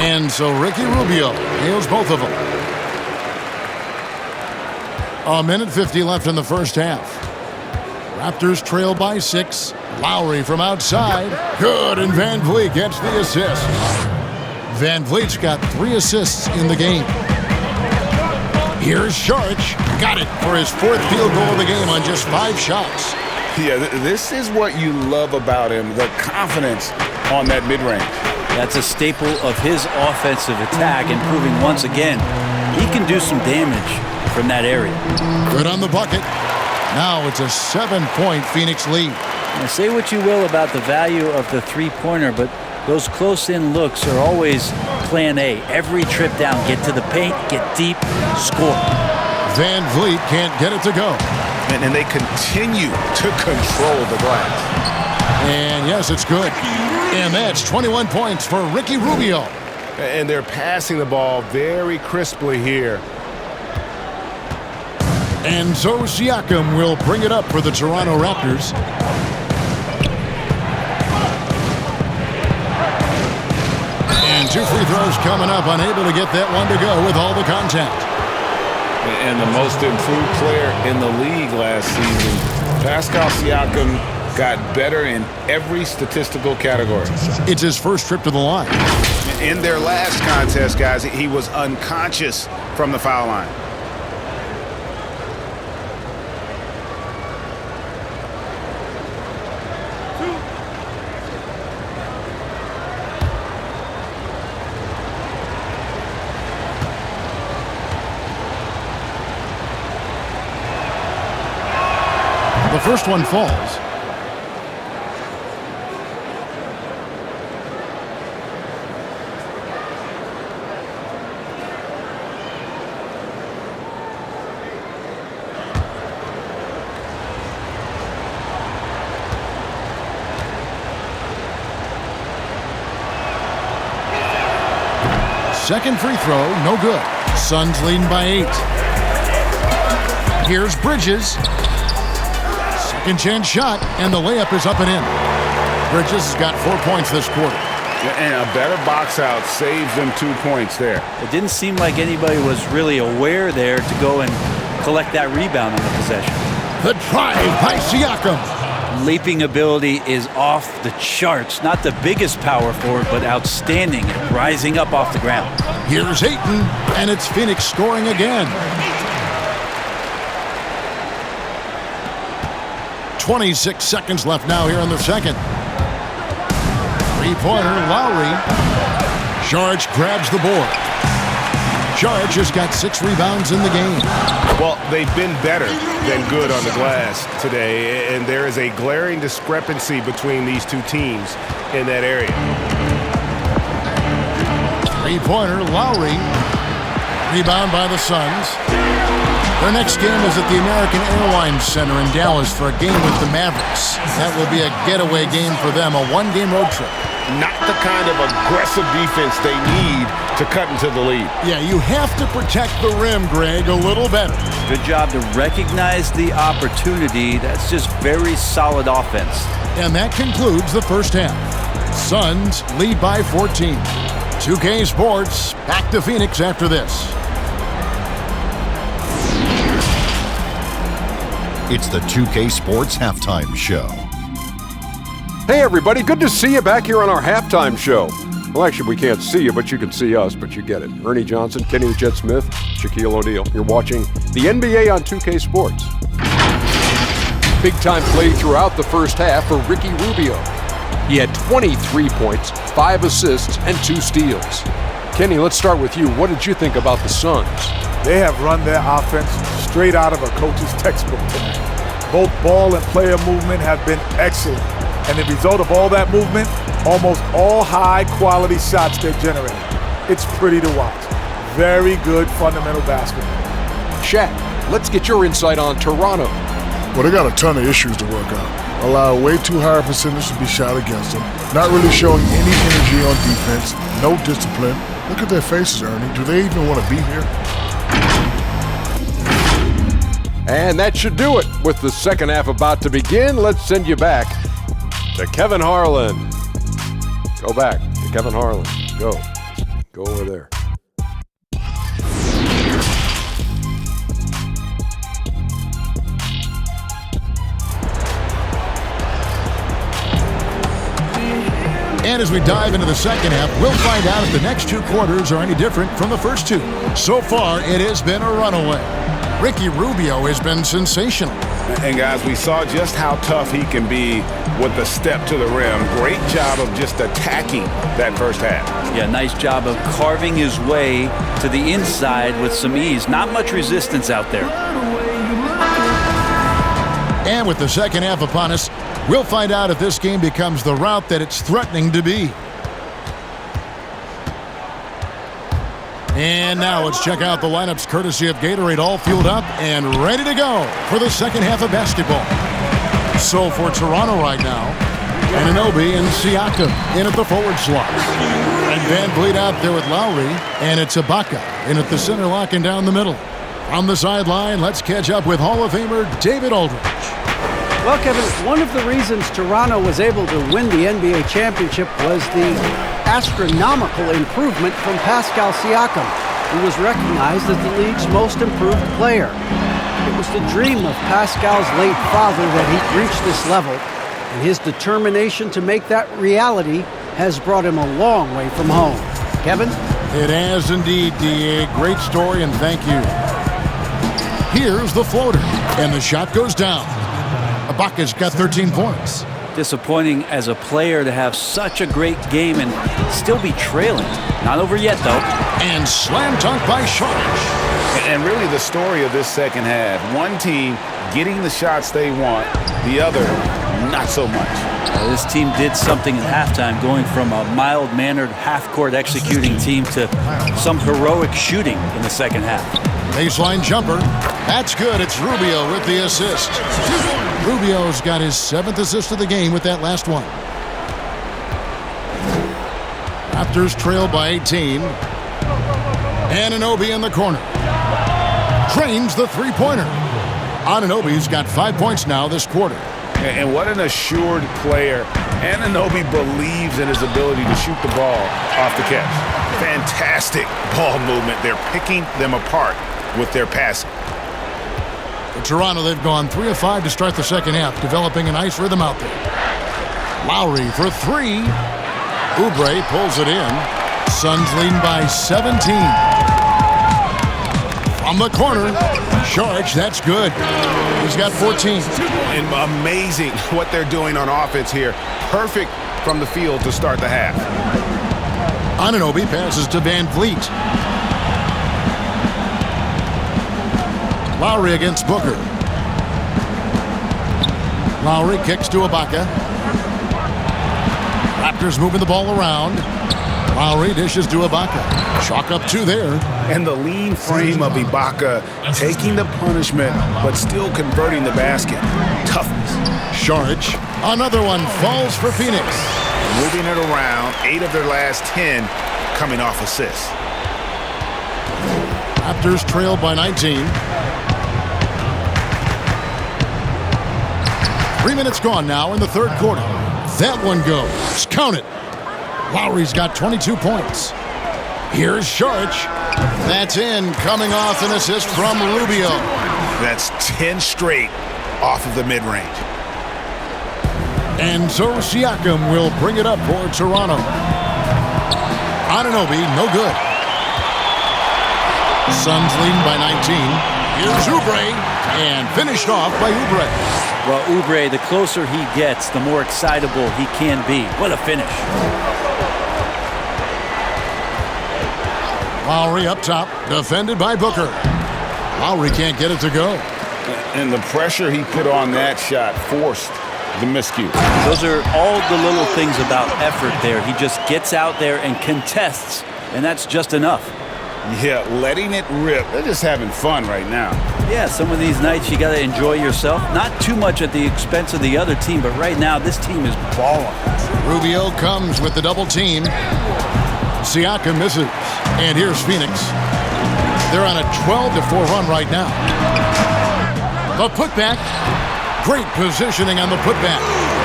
And so Ricky Rubio nails both of them. 1:50 left in the first half. Raptors trail by 6. Lowry from outside. Good, and Van Vliet gets the assist. Van Vliet's got 3 assists in the game. Here's Saric. Got it for his 4th field goal of the game on just 5 shots. Yeah, this is what you love about him, the confidence on that mid-range. That's a staple of his offensive attack, and proving once again he can do some damage from that area. Good on the bucket. Now it's a 7-point Phoenix lead. Now, say what you will about the value of the three-pointer, but those close-in looks are always plan A. Every trip down, get to the paint, get deep, score. Van Vliet can't get it to go. And they continue to control the glass. And yes, it's good. And that's 21 points for Ricky Rubio. And they're passing the ball very crisply here. And so Siakam will bring it up for the Toronto Raptors. And 2 free throws coming up, unable to get that one to go with all the contact. And the most improved player in the league last season, Pascal Siakam, got better in every statistical category. It's his first trip to the line. In their last contest, guys, he was unconscious from the foul line. The first one falls. Second free throw, no good. Suns leading by 8. Here's Bridges. Second chance shot, and the layup is up and in. Bridges has got 4 points this quarter. And a better box out saves them 2 points there. It didn't seem like anybody was really aware there to go and collect that rebound on the possession. The drive by Siakam. Leaping ability is off the charts. Not the biggest power forward, but outstanding at rising up off the ground. Here's Ayton, and it's Phoenix scoring again. 26 seconds left now here in the second. Three-pointer, Lowry. Saric grabs the board. Saric has got 6 rebounds in the game. Well, they've been better than good on the glass today, and there is a glaring discrepancy between these two teams in that area. Three-pointer, Lowry. Rebound by the Suns. Their next game is at the American Airlines Center in Dallas for a game with the Mavericks. That will be a getaway game for them, a one-game road trip. Not the kind of aggressive defense they need to cut into the lead. Yeah, you have to protect the rim, Greg, a little better. Good job to recognize the opportunity. That's just very solid offense. And that concludes the first half. Suns lead by 14. 2K Sports, back to Phoenix after this. It's the 2K Sports Halftime Show. Hey, everybody. Good to see you back here on our halftime show. Well, actually, we can't see you, but you can see us, but you get it. Ernie Johnson, Kenny the Jet Smith, Shaquille O'Neal. You're watching the NBA on 2K Sports. Big-time play throughout the first half for Ricky Rubio. He had 23 points, 5 assists, and 2 steals. Kenny, let's start with you. What did you think about the Suns? They have run their offense straight out of a coach's textbook tonight. Both ball and player movement have been excellent. And the result of all that movement, almost all high-quality shots they're generating. It's pretty to watch. Very good fundamental basketball. Shaq, let's get your insight on Toronto. Well, they got a ton of issues to work out. Allow way too high a percentage to be shot against them. Not really showing any energy on defense. No discipline. Look at their faces, Ernie. Do they even want to be here? And that should do it. With the second half about to begin, let's send you back to Kevin Harlan. Go back to Kevin Harlan. Go over there. And as we dive into the second half, we'll find out if the next 2 quarters are any different from the first 2. So far, it has been a runaway. Ricky Rubio has been sensational. And guys, we saw just how tough he can be with a step to the rim. Great job of just attacking that first half. Yeah, nice job of carving his way to the inside with some ease. Not much resistance out there. And with the second half upon us, we'll find out if this game becomes the route that it's threatening to be. And now let's check out the lineups courtesy of Gatorade, all fueled up and ready to go for the second half of basketball. So for Toronto right now, Anunoby and Siakam in at the forward slots. And Van Vliet out there with Lowry, and it's Ibaka in at the center, locking down the middle. On the sideline, let's catch up with Hall of Famer David Aldridge. Well, Kevin, one of the reasons Toronto was able to win the NBA championship was the astronomical improvement from Pascal Siakam, who was recognized as the league's most improved player. It was the dream of Pascal's late father that he reached this level, and his determination to make that reality has brought him a long way from home. Kevin? It has indeed, D.A. Great story, and thank you. Here's the floater, and the shot goes down. Ibaka's got 13 points. Disappointing as a player to have such a great game and still be trailing. Not over yet, though. And slam dunk by Sharp. And really the story of this second half, one team getting the shots they want, the other not so much. This team did something at halftime, going from a mild-mannered half-court executing team to some heroic shooting in the second half. Baseline jumper. That's good. It's Rubio with the assist. Rubio's got his 7th assist of the game with that last one. Raptors trail by 18. Anunoby in the corner. Trains the three-pointer. Anunoby's got 5 points now this quarter. And what an assured player. Anunoby believes in his ability to shoot the ball off the catch. Fantastic ball movement. They're picking them apart with their passing. For Toronto, they've gone 3 of 5 to start the second half, developing a nice rhythm out there. Lowry for 3. Oubre pulls it in. Suns leading by 17. From the corner, Sharp, that's good. He's got 14. And amazing what they're doing on offense here. Perfect from the field to start the half. Anunoby passes to Van Vliet. Lowry against Booker. Lowry kicks to Ibaka. Raptors moving the ball around. Lowry dishes to Ibaka. Chalk up 2 there. And the lean frame of Ibaka taking the punishment but still converting the basket. Toughness. Sharge. Another one falls for Phoenix. Moving it around. 8 of their last 10 coming off assists. Raptors trail by 19. 3 minutes gone now in the third quarter. That one goes. Count it. Lowry's got 22 points. Here's Sharp. That's in, coming off an assist from Rubio. That's 10 straight off of the mid-range. And so Siakam will bring it up for Toronto. Anunoby, no good. Suns leading by 19. Here's Oubre, and finished off by Oubre. Well, Oubre, the closer he gets, the more excitable he can be. What a finish. Lowry up top, defended by Booker. Lowry can't get it to go. And the pressure he put on that shot forced the miscue. Those are all the little things about effort there. He just gets out there and contests, and that's just enough. Yeah, letting it rip. They're just having fun right now. Yeah, some of these nights you got to enjoy yourself. Not too much at the expense of the other team, but right now this team is balling. Rubio comes with the double team. Siakam misses. And here's Phoenix. They're on a 12-4 run right now. The putback. Great positioning on the putback.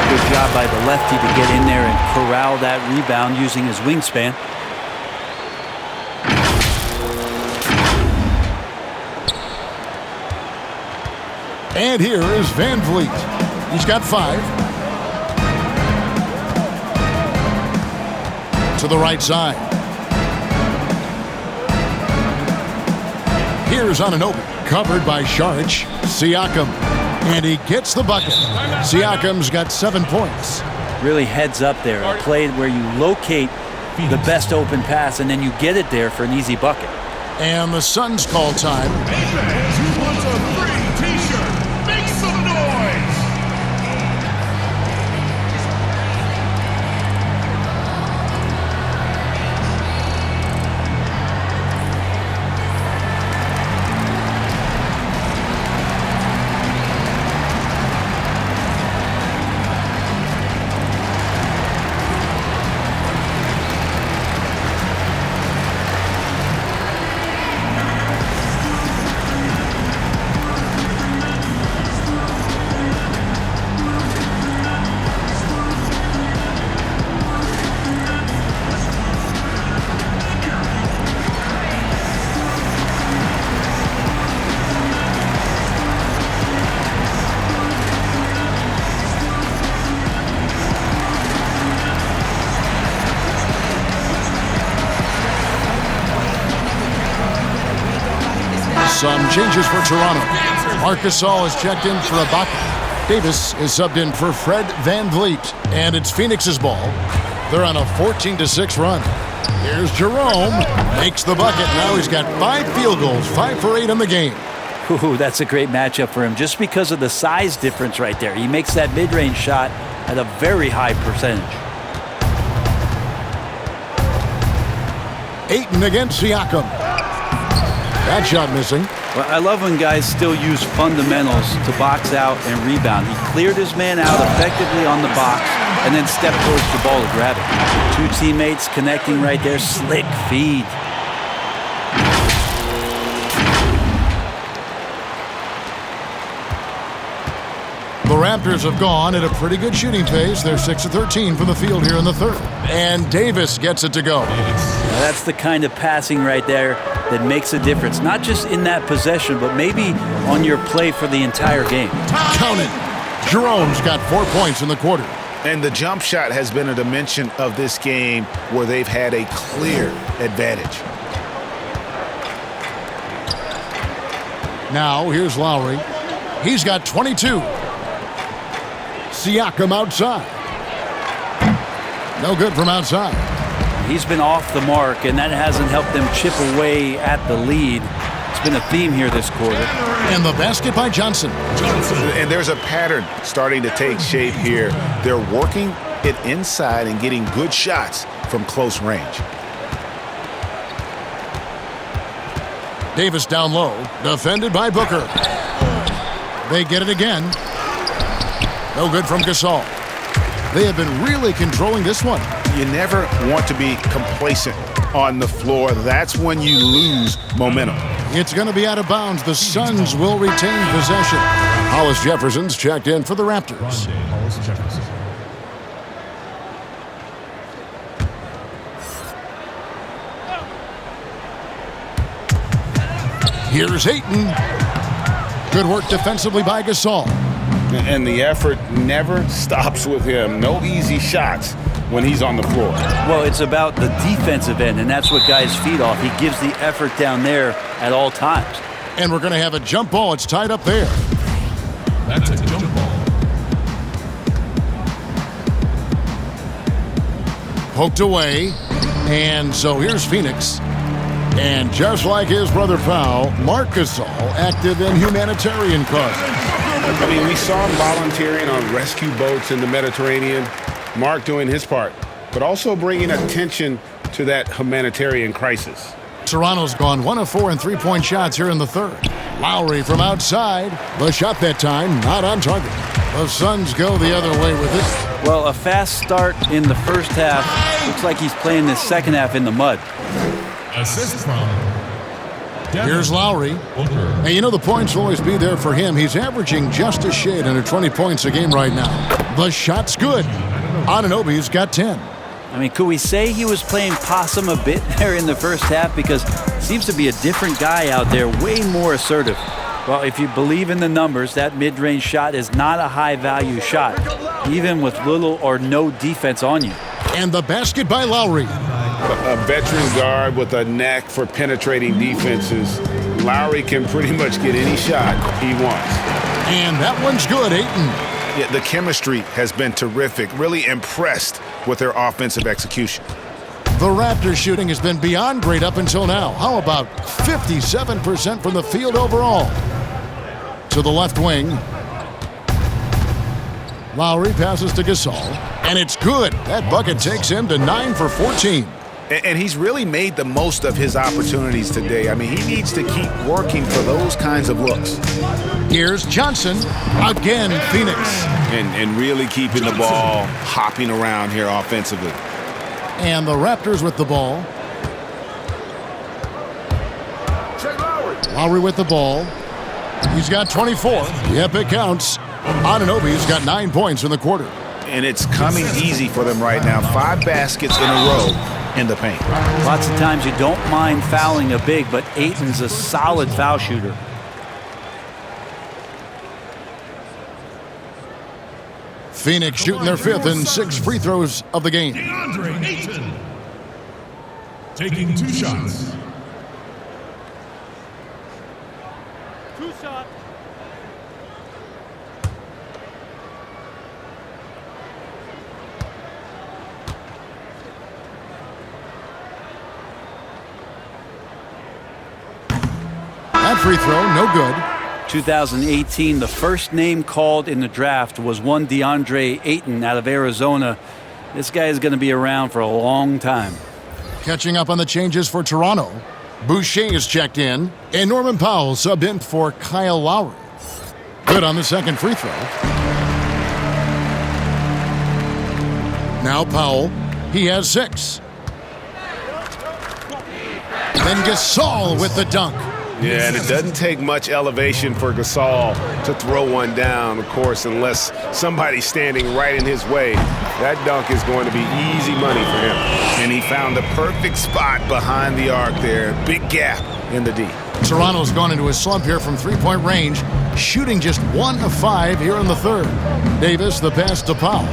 Good job by the lefty to get in there and corral that rebound using his wingspan. And here is Van Vliet. He's got 5. To the right side. Here's Anunoby, covered by Sharp. Siakam, and he gets the bucket. Siakam's got 7 points. Really heads up there. A play where you locate the best open pass, and then you get it there for an easy bucket. And the Suns call time. Who wants a free t-shirt? Make some noise! Some changes for Toronto. Marc Gasol is checked in for Ibaka. Davis is subbed in for Fred VanVleet. And it's Phoenix's ball. They're on a 14-6 run. Here's Jerome. Makes the bucket. Now he's got 5 field goals, 5 for 8 in the game. Ooh, that's a great matchup for him just because of the size difference right there. He makes that mid-range shot at a very high percentage. Ayton against Siakam. That shot missing. Well, I love when guys still use fundamentals to box out and rebound. He cleared his man out effectively on the box and then stepped towards the ball to grab it. 2 teammates connecting right there. Slick feed. The Raptors have gone at a pretty good shooting pace. They're 6 of 13 from the field here in the third. And Davis gets it to go. Now that's the kind of passing right there that makes a difference. Not just in that possession, but maybe on your play for the entire game. Count it. Jerome's got 4 points in the quarter. And the jump shot has been a dimension of this game where they've had a clear advantage. Now here's Lowry. He's got 22. Siakam outside. No good from outside. He's been off the mark, and that hasn't helped them chip away at the lead. It's been a theme here this quarter. And the basket by Johnson. And there's a pattern starting to take shape here. They're working it inside and getting good shots from close range. Davis down low, defended by Booker. They get it again. No good from Gasol. They have been really controlling this one. You never want to be complacent on the floor. That's when you lose momentum. It's going to be out of bounds. The Suns will retain possession. Hollis Jefferson's checked in for the Raptors. Here's Ayton. Good work defensively by Gasol. And the effort never stops with him. No easy shots when he's on the floor. Well, it's about the defensive end, and that's what guys feed off. He gives the effort down there at all times. And we're going to have a jump ball. It's tied up there. That's a jump ball. Poked away. And so here's Phoenix. And just like his brother Powell, Marc Gasol active in humanitarian causes. I mean, we saw him volunteering on rescue boats in the Mediterranean. Marc doing his part, but also bringing attention to that humanitarian crisis. Toronto's gone 1 of 4 in 3-point shots here in the third. Lowry from outside. The shot that time not on target. The Suns go the other way with it. Well, a fast start in the first half. Looks like he's playing this second half in the mud. Assist from Devin. Here's Lowry. And you know the points will always be there for him. He's averaging just a shade under 20 points a game right now. The shot's good. Anunoby's got 10. I mean, could we say he was playing possum a bit there in the first half? Because he seems to be a different guy out there, way more assertive. Well, if you believe in the numbers, that mid-range shot is not a high-value shot, even with little or no defense on you. And the basket by Lowry. A veteran guard with a knack for penetrating defenses. Lowry can pretty much get any shot he wants. And that one's good, Ayton. Yeah, the chemistry has been terrific. Really impressed with their offensive execution. The Raptors shooting has been beyond great up until now. How about 57% from the field overall? To the left wing. Lowry passes to Gasol. And it's good. That bucket takes him to 9 for 14. And he's really made the most of his opportunities today. I mean, he needs to keep working for those kinds of looks. Here's Johnson. Again, Phoenix. And really keeping the ball hopping around here offensively. And the Raptors with the ball. Lowry with the ball. He's got 24. Yep, it counts. Anunoby's got 9 points in the quarter. And it's coming easy for them right now. 5 baskets in a row in the paint. Lots of times you don't mind fouling a big, but Ayton's a solid foul shooter. Phoenix shooting their 5th and 6 free throws of the game. DeAndre Ayton taking 2 shots. Two shot. That free throw, no good. 2018, the first name called in the draft was one DeAndre Ayton out of Arizona. This guy is going to be around for a long time. Catching up on the changes for Toronto. Boucher is checked in, and Norman Powell subbed in for Kyle Lowry. Good on the second free throw. Now Powell, he has 6. Then Gasol with the dunk. Yeah, and it doesn't take much elevation for Gasol to throw one down, of course, unless somebody's standing right in his way. That dunk is going to be easy money for him. And he found the perfect spot behind the arc there. Big gap in the D. Toronto's gone into a slump here from three-point range, shooting just 1 of 5 here in the third. Davis, the pass to Powell.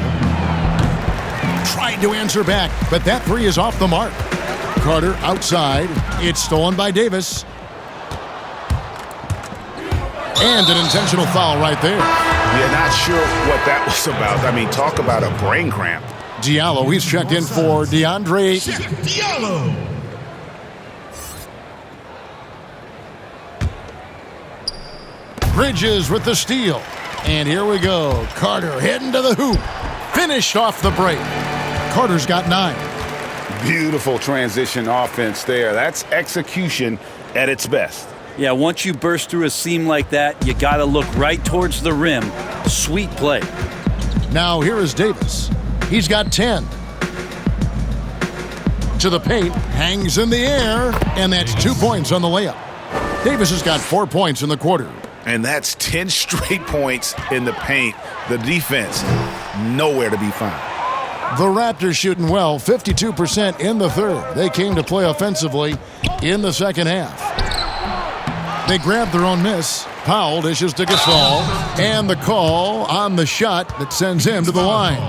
Tried to answer back, but that three is off the mark. Carter outside. It's stolen by Davis. And an intentional foul right there. Yeah, not sure what that was about. I mean, talk about a brain cramp. Diallo, he's checked in for DeAndre Ayton. Diallo. Bridges with the steal. And here we go. Carter heading to the hoop. Finished off the break. Carter's got 9. Beautiful transition offense there. That's execution at its best. Yeah, once you burst through a seam like that, you got to look right towards the rim. Sweet play. Now here is Davis. He's got 10. To the paint, hangs in the air, and that's 2 points on the layup. Davis has got 4 points in the quarter. And that's 10 straight points in the paint. The defense, nowhere to be found. The Raptors shooting well, 52% in the third. They came to play offensively in the second half. They grabbed their own miss. Powell dishes to Gasol. And the call on the shot that sends him to the line.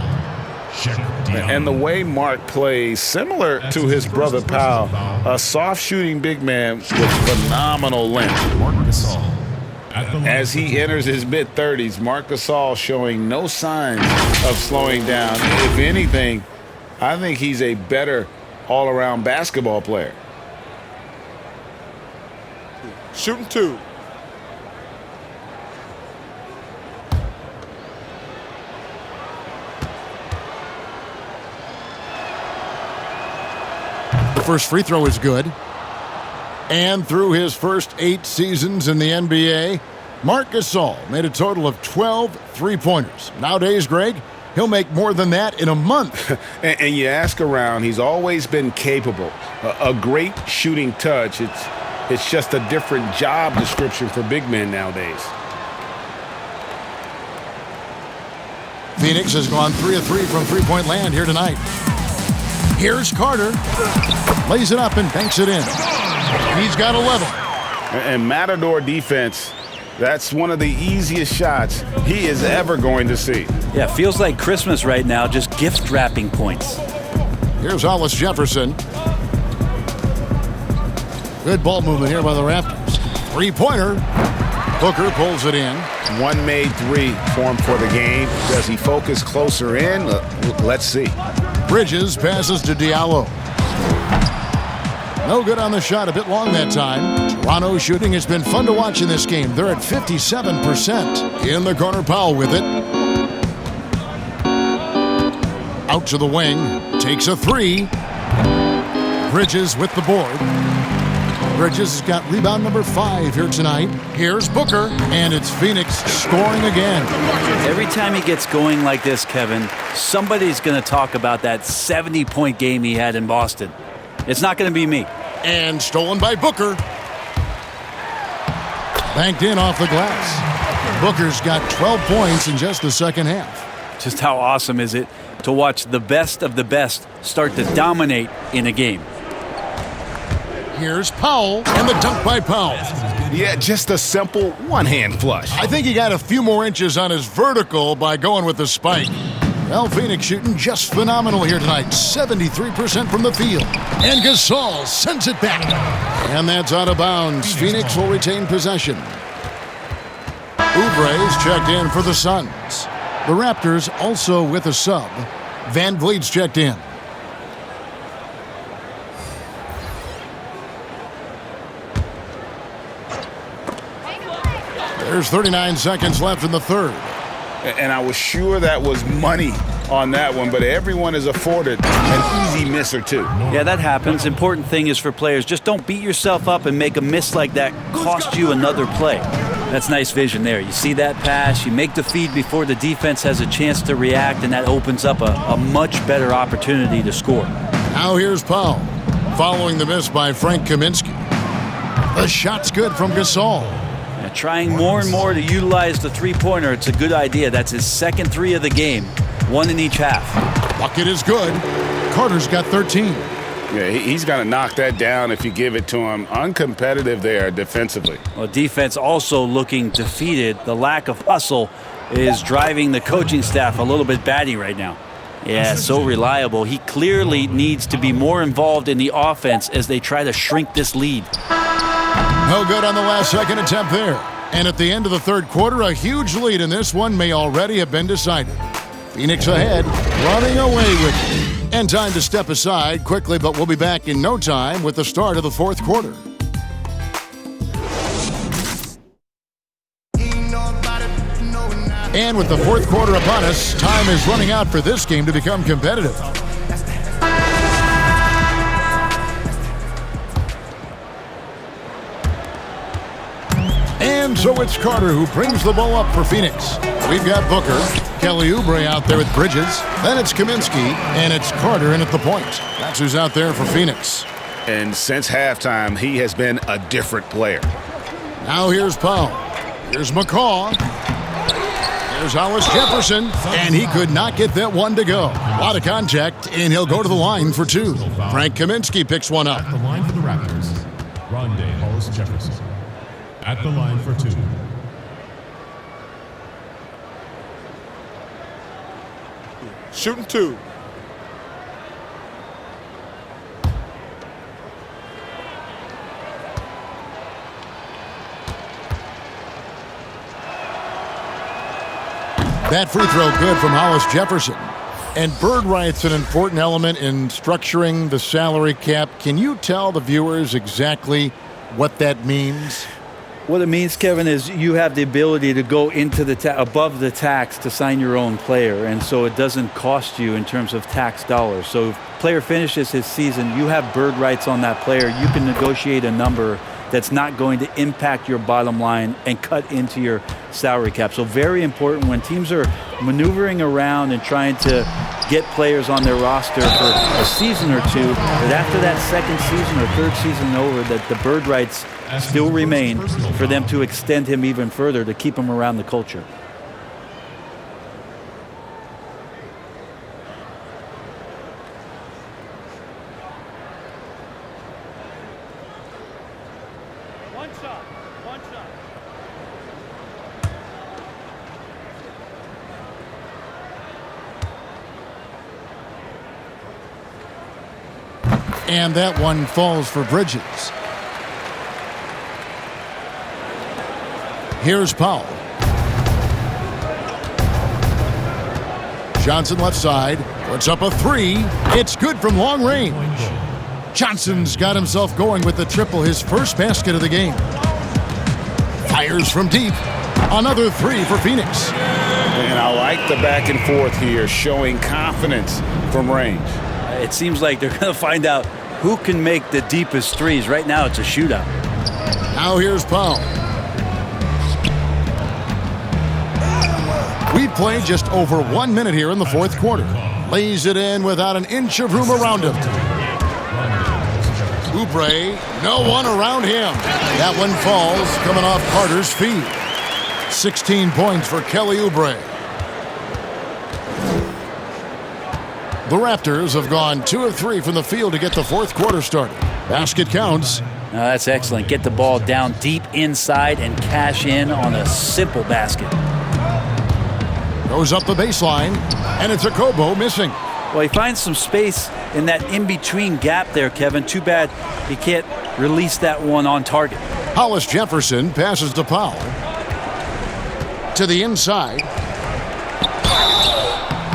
And the way Mark plays, similar to his brother Powell, a soft-shooting big man with phenomenal length. As he enters his mid-30s, Marc Gasol showing no signs of slowing down. If anything, I think he's a better all-around basketball player. Shooting 2. The first free throw is good. And through his first 8 seasons in the NBA, Marc Gasol made a total of 12 three-pointers. Nowadays, Greg, he'll make more than that in a month. and you ask around, he's always been capable. A great shooting touch. It's just a different job description for big men nowadays. Phoenix has gone 3 of 3 from three-point land here tonight. Here's Carter. Lays it up and banks it in. He's got 11. And Matador defense, that's one of the easiest shots he is ever going to see. Yeah, feels like Christmas right now, just gift wrapping points. Here's Hollis Jefferson. Good ball movement here by the Raptors. Three-pointer. Booker pulls it in. One made 3 for him for the game. Does he focus closer in? Let's see. Bridges passes to Diallo. No good on the shot, a bit long that time. Toronto shooting has been fun to watch in this game. They're at 57%. In the corner, Powell with it. Out to the wing. Takes a 3. Bridges with the board. Bridges has got rebound number 5 here tonight. Here's Booker, and it's Phoenix scoring again. Every time he gets going like this, Kevin, somebody's going to talk about that 70-point game he had in Boston. It's not going to be me. And stolen by Booker. Banked in off the glass. Booker's got 12 points in just the second half. Just how awesome is it to watch the best of the best start to dominate in a game? Here's Powell, and the dunk by Powell. Yeah, just a simple one-hand flush. I think he got a few more inches on his vertical by going with the spike. Well, Phoenix shooting just phenomenal here tonight. 73% from the field. And Gasol sends it back. And that's out of bounds. Phoenix will retain possession. Oubre's checked in for the Suns. The Raptors also with a sub. Van Vliet's checked in. There's 39 seconds left in the third. And I was sure that was money on that one, but everyone is afforded an easy miss or two. Yeah, that happens. Important thing is for players, just don't beat yourself up and make a miss like that cost you another play. That's nice vision there. You see that pass, you make the feed before the defense has a chance to react, and that opens up a much better opportunity to score. Now here's Powell, following the miss by Frank Kaminsky. The shot's good from Gasol. Trying more and more to utilize the three-pointer. It's a good idea. That's his second three of the game. One in each half. Bucket is good. Carter's got 13. Yeah, he's going to knock that down if you give it to him. Uncompetitive there defensively. Well, defense also looking defeated. The lack of hustle is driving the coaching staff a little bit batty right now. Yeah, so reliable. He clearly needs to be more involved in the offense as they try to shrink this lead. No good on the last second attempt there. And at the end of the third quarter, a huge lead in this one may already have been decided. Phoenix ahead, running away with it. And time to step aside quickly, but we'll be back in no time with the start of the fourth quarter. And with the fourth quarter upon us, time is running out for this game to become competitive. And so it's Carter who brings the ball up for Phoenix. We've got Booker, Kelly Oubre out there with Bridges. Then it's Kaminsky, and it's Carter in at the point. That's who's out there for Phoenix. And since halftime, he has been a different player. Now here's Powell. Here's McCaw. There's Hollis Jefferson, and he could not get that one to go. A lot of contact, and he'll go to the line for two. Frank Kaminsky picks one up. At the line for the Raptors, Rondé Hollis Jefferson. At the line for two. Shooting two. That free throw good from Hollis Jefferson. And bird right's an important element in structuring the salary cap. Can you tell the viewers exactly what that means? What it means, Kevin, is you have the ability to go into the above the tax to sign your own player, and so it doesn't cost you in terms of tax dollars. So if a player finishes his season, you have bird rights on that player. You can negotiate a number that's not going to impact your bottom line and cut into your salary cap. So very important when teams are maneuvering around and trying to get players on their roster for a season or two, that after that second season or third season over, that the bird rights still remain for them to extend him even further to keep him around the culture. And that one falls for Bridges. Here's Powell. Johnson left side, puts up a three. It's good from long range. Johnson's got himself going with the triple, his first basket of the game. Fires from deep. Another three for Phoenix. And I like the back and forth here, showing confidence from range. It seems like they're going to find out who can make the deepest threes. Right now, it's a shootout. Now here's Powell. We've played just over 1 minute here in the fourth quarter. Lays it in without an inch of room around him. Oubre, no one around him. That one falls, coming off Carter's feed. 16 points for Kelly Oubre. The Raptors have gone 2 of 3 from the field to get the fourth quarter started. Basket counts. That's excellent. Get the ball down deep inside and cash in on a simple basket. Goes up the baseline, and it's a Kobo missing. Well, he finds some space in that in-between gap there, Kevin. Too bad he can't release that one on target. Hollis Jefferson passes to Powell. to the inside.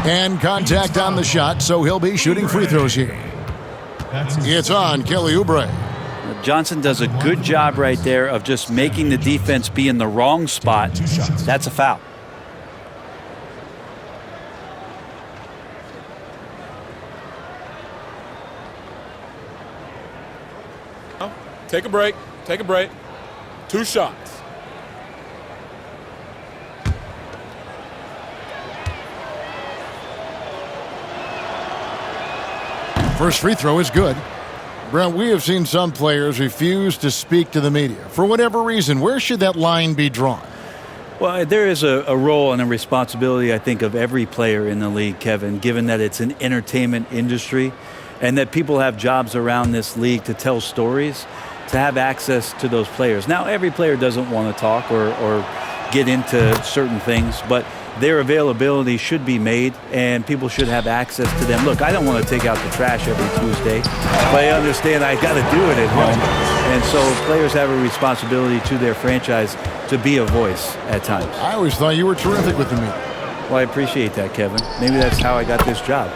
And contact on the shot, so he'll be shooting free throws here. It's on Kelly Oubre. Johnson does a good job right there of just making the defense be in the wrong spot. That's a foul. Take a break. Take a break. 2 shots. First free throw is good. Brent, we have seen some players refuse to speak to the media. For whatever reason, where should that line be drawn? Well, there is a role and a responsibility, I think, of every player in the league, Kevin, given that it's an entertainment industry and that people have jobs around this league to tell stories, to have access to those players. Now, every player doesn't want to talk or get into certain things, but their availability should be made, and people should have access to them. Look, I don't want to take out the trash every Tuesday, but I understand I got to do it at home. And so players have a responsibility to their franchise to be a voice at times. I always thought you were terrific with the media. Well, I appreciate that, Kevin. Maybe that's how I got this job.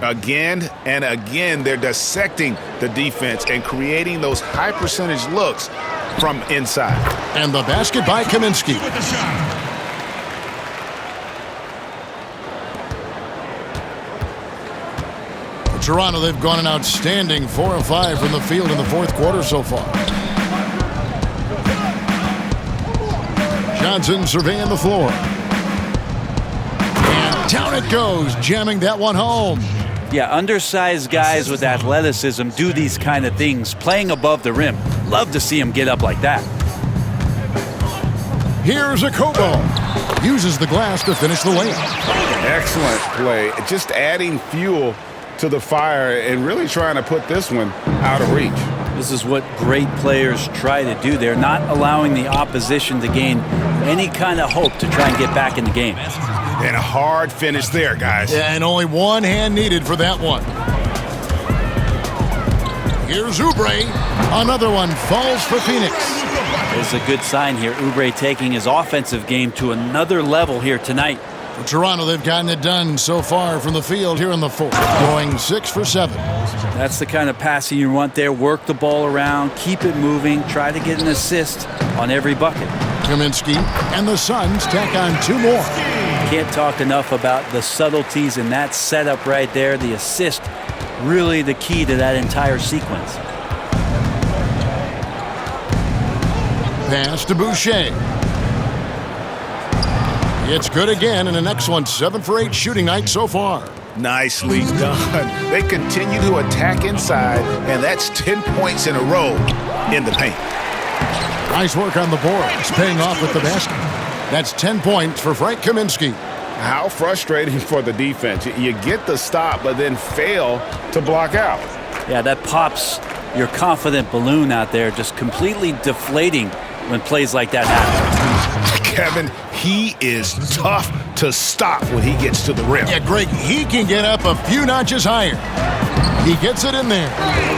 Again and again, they're dissecting the defense and creating those high percentage looks from inside. And the basket by Kaminsky. For Toronto, they've gone an outstanding 4 of 5 from the field in the fourth quarter so far. Johnson surveying the floor. And down it goes, jamming that one home. Yeah, undersized guys with athleticism do these kind of things, playing above the rim. Love to see him get up like that. Here's a Kobo. Uses the glass to finish the lane. Excellent play. Just adding fuel to the fire and really trying to put this one out of reach. This is what great players try to do. They're not allowing the opposition to gain any kind of hope to try and get back in the game. And a hard finish there, guys. Yeah, and only one hand needed for that one. Here's Oubre. Another one falls for Phoenix. It's a good sign here. Oubre taking his offensive game to another level here tonight. For Toronto, they've gotten it done so far from the field here in the fourth, going 6 for 7. That's the kind of passing you want there. Work the ball around, keep it moving, try to get an assist on every bucket. Kaminsky and the Suns tack on 2 more. Can't talk enough about the subtleties in that setup right there. The assist, really the key to that entire sequence. Pass to Boucher. It's good again, and an excellent 7 for 8 shooting night so far. Nicely done. They continue to attack inside, and that's 10 points in a row in the paint. Nice work on the boards, paying off with the basket. That's 10 points for Frank Kaminsky. How frustrating for the defense. You get the stop, but then fail to block out. Yeah, that pops your confident balloon out there, just completely deflating when plays like that happen. Kevin, he is tough to stop when he gets to the rim. Yeah, Greg, he can get up a few notches higher. He gets it in there.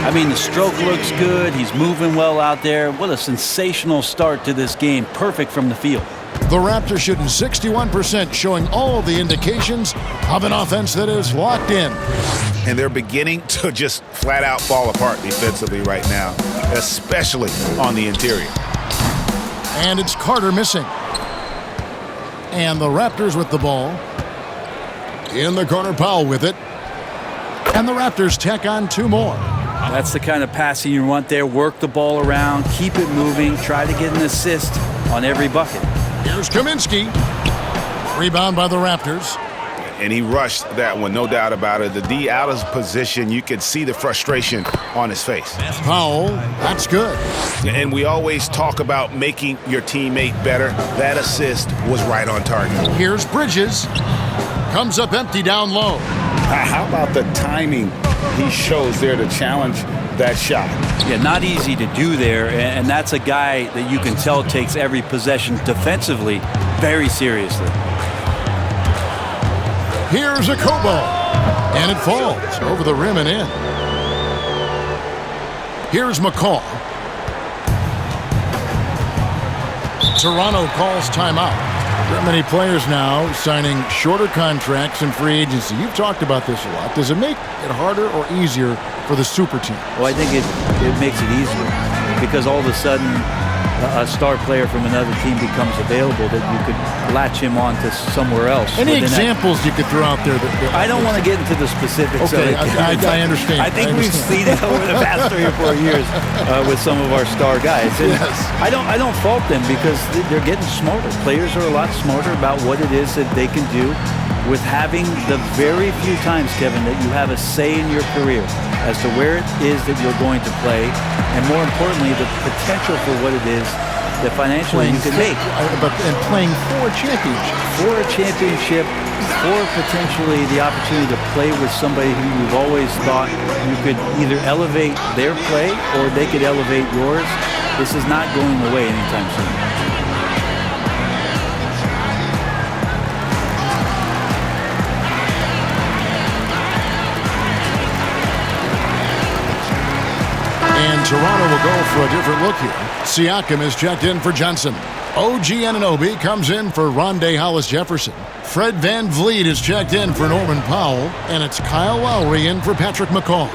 I mean, the stroke looks good. He's moving well out there. What a sensational start to this game. Perfect from the field. The Raptors shooting 61%, showing all the indications of an offense that is locked in. And they're beginning to just flat out fall apart defensively right now, especially on the interior. And it's Carter missing. And the Raptors with the ball. In the corner, Powell with it. And the Raptors tack on 2 more. That's the kind of passing you want there. Work the ball around, keep it moving, try to get an assist on every bucket. Here's Kaminsky. Rebound by the Raptors. And he rushed that one, no doubt about it. The D out of position, you could see the frustration on his face. Powell, that's good. And we always talk about making your teammate better. That assist was right on target. Here's Bridges. Comes up empty down low. How about the timing he shows there to challenge that shot? Yeah, not easy to do there, and that's a guy that you can tell takes every possession defensively very seriously. Here's a Kobo, and it falls over the rim and in. Here's McCall. Toronto calls timeout. There are many players now signing shorter contracts in free agency. You've talked about this a lot. Does it make it harder or easier for the super team? Well, I think it makes it easier because all of a sudden a star player from another team becomes available that you could latch him on to somewhere else. Any examples you could throw out there? I don't want to get into the specifics okay, of it. I understand. I think we've seen it over the past 3 or 4 years with some of our star guys. And yes. I don't fault them because they're getting smarter. Players are a lot smarter about what it is that they can do with having the very few times, Kevin, that you have a say in your career as to where it is that you're going to play, and more importantly, the potential for what it is that financially you can make. And playing for a championship. For a championship, for potentially the opportunity to play with somebody who you've always thought you could either elevate their play or they could elevate yours. This is not going away anytime soon. And Toronto will go for a different look here. Siakam is checked in for Johnson. OG Anunoby comes in for Rondé Hollis-Jefferson. Fred VanVleet is checked in for Norman Powell. And it's Kyle Lowry in for Patrick McCaw.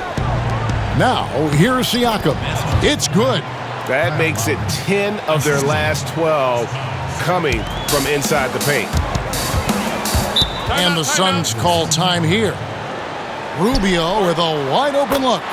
Now, here's Siakam. It's good. That makes it 10 of their last 12 coming from inside the paint. And the Suns call time here. Rubio with a wide open look.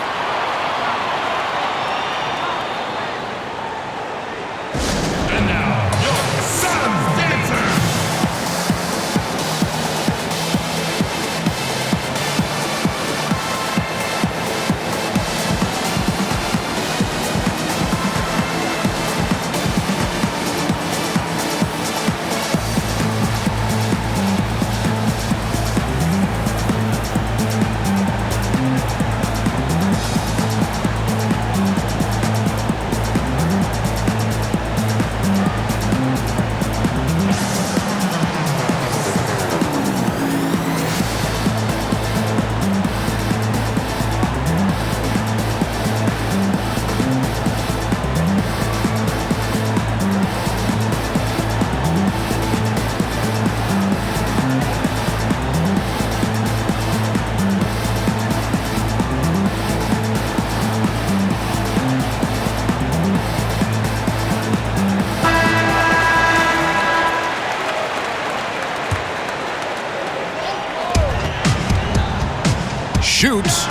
Shoots,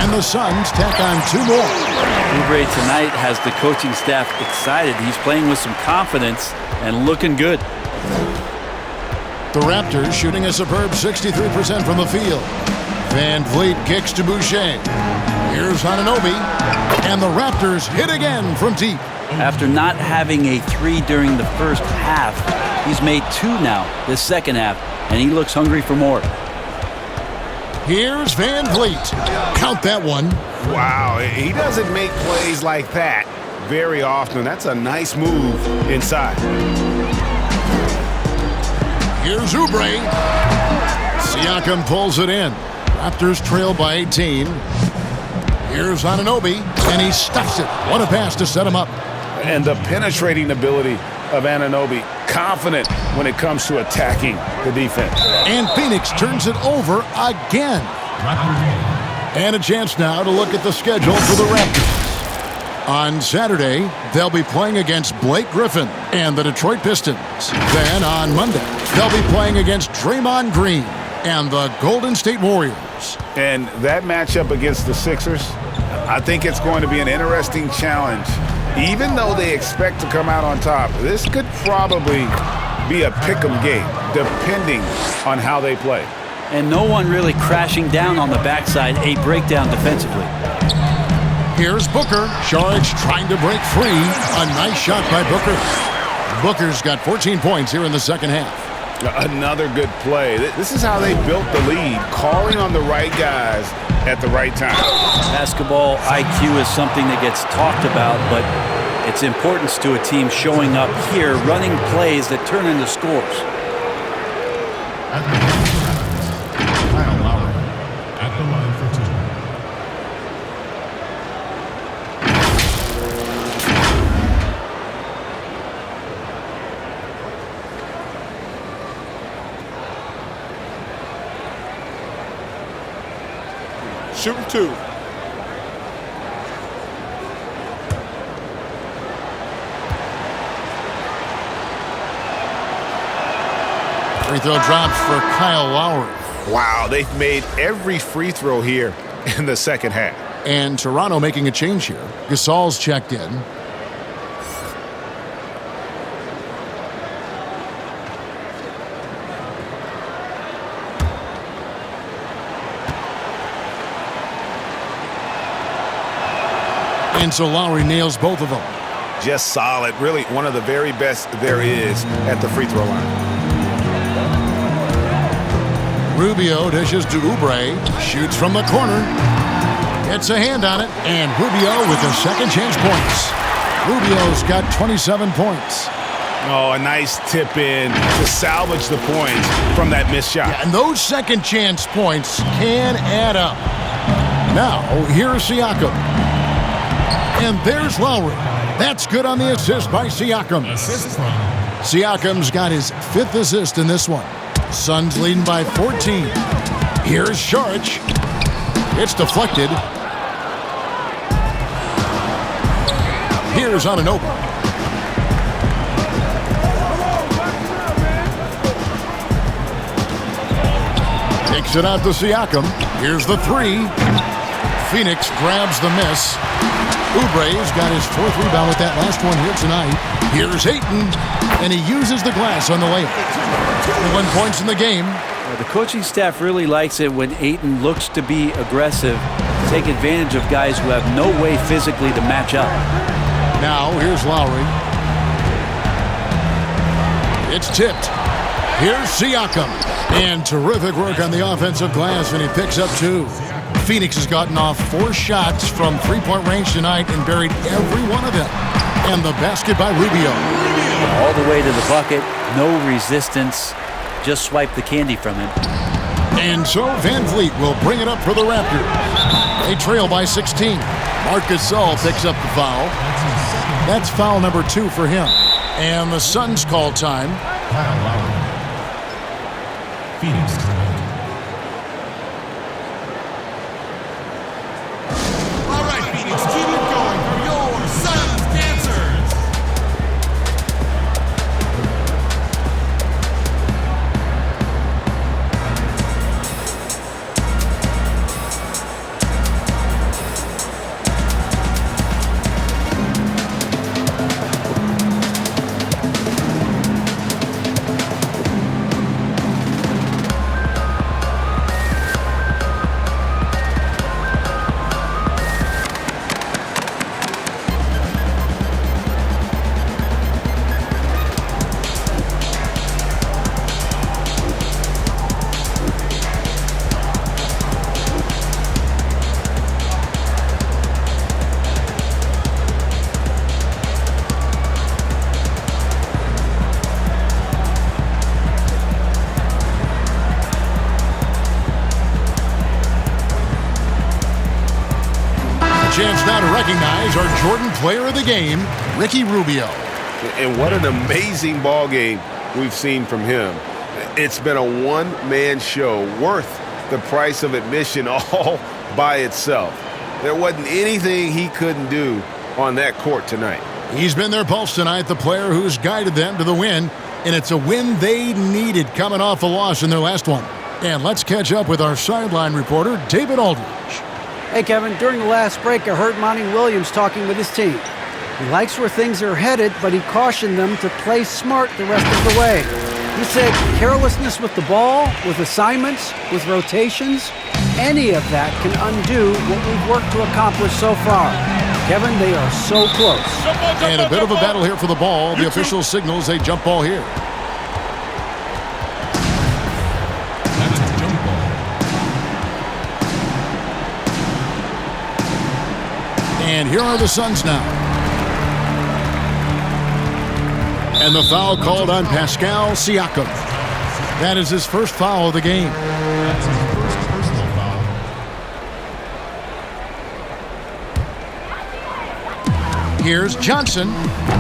and the Suns tack on 2 more. Oubre tonight has the coaching staff excited. He's playing with some confidence and looking good. The Raptors shooting a superb 63% from the field. VanVleet kicks to Boucher. Here's Anunoby, and the Raptors hit again from deep. After not having a 3 during the first half, he's made 2 now this second half, and he looks hungry for more. Here's VanVleet. Count that one. Wow, he doesn't make plays like that very often. That's a nice move inside. Here's Oubre. Siakam pulls it in. Raptors trail by 18. Here's Anunoby, and he stuffs it. What a pass to set him up. And the penetrating ability of Anunoby, confident when it comes to attacking the defense. And Phoenix turns it over again. And a chance now to look at the schedule for the Raptors. On Saturday, they'll be playing against Blake Griffin and the Detroit Pistons. Then on Monday, they'll be playing against Draymond Green and the Golden State Warriors. And that matchup against the Sixers, I think it's going to be an interesting challenge. Even though they expect to come out on top, this could probably be a pick-em game, depending on how they play. And no one really crashing down on the backside, a breakdown defensively. Here's Booker. Saric trying to break free. A nice shot by Booker. Booker's got 14 points here in the second half. Another good play. This is how they built the lead, calling on the right guys at the right time. Basketball IQ is something that gets talked about, but its importance to a team showing up here, running plays that turn into scores. Kyle Lowry at the line for 2. Shooting 2. Free throw drops for Kyle Lowry. Wow, they've made every free throw here in the second half. And Toronto making a change here. Gasol's checked in. And so Lowry nails both of them. Just solid. Really one of the very best there is at the free throw line. Rubio dishes to Oubre. Shoots from the corner. Gets a hand on it. And Rubio with the second chance points. Rubio's got 27 points. Oh, a nice tip in to salvage the points from that missed shot. Yeah, and those second chance points can add up. Now, here's Siakam. And there's Lowry. That's good on the assist by Siakam. Siakam's got his 5th assist in this one. Suns leading by 14. Here's Saric. It's deflected. Here's Anunoby. Takes it out to Siakam. Here's the 3. Phoenix grabs the miss. Oubre's got his 4th rebound with that last one here tonight. Here's Ayton, and he uses the glass on the layup. 21 points in the game. The coaching staff really likes it when Ayton looks to be aggressive, take advantage of guys who have no way physically to match up. Now, here's Lowry. It's tipped. Here's Siakam. And terrific work on the offensive glass, and he picks up 2. Phoenix has gotten off 4 shots from three-point range tonight and buried every one of them. And the basket by Rubio. All the way to the bucket, no resistance, just swipe the candy from him. And so Van Vliet will bring it up for the Raptors. They trail by 16. Marc Gasol picks up the foul. That's foul number 2 for him. And the Suns call time. Kyle Lowry. Phoenix timeout. All right, Phoenix, keep it going for your Suns dancers. Chance now to recognize our Jordan Player of the Game, Ricky Rubio. And what an amazing ball game we've seen from him. It's been a one-man show worth the price of admission all by itself. There wasn't anything he couldn't do on that court tonight. He's been their pulse tonight, the player who's guided them to the win, and it's a win they needed coming off a loss in their last one. And let's catch up with our sideline reporter, David Aldridge. Hey, Kevin, during the last break, I heard Monty Williams talking with his team. He likes where things are headed, but he cautioned them to play smart the rest of the way. He said carelessness with the ball, with assignments, with rotations, any of that can undo what we've worked to accomplish so far. Kevin, they are so close. And a bit of a battle here for the ball. The official signals a jump ball here. That's a jump ball. And here are the Suns now. And the foul called on Pascal Siakam. That is his first foul of the game. That's his first personal foul. Here's Johnson.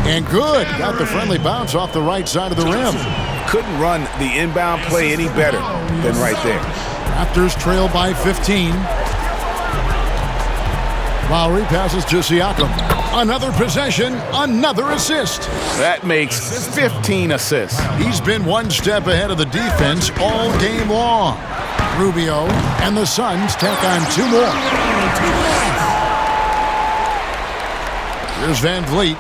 And good. Got the friendly bounce off the right side of the rim. Couldn't run the inbound play any better than right there. Raptors trail by 15. Lowry passes to Siakam. Another possession, another assist. That makes 15 assists. He's been one step ahead of the defense all game long. Rubio and the Suns tack on 2 more. Here's Van Vliet.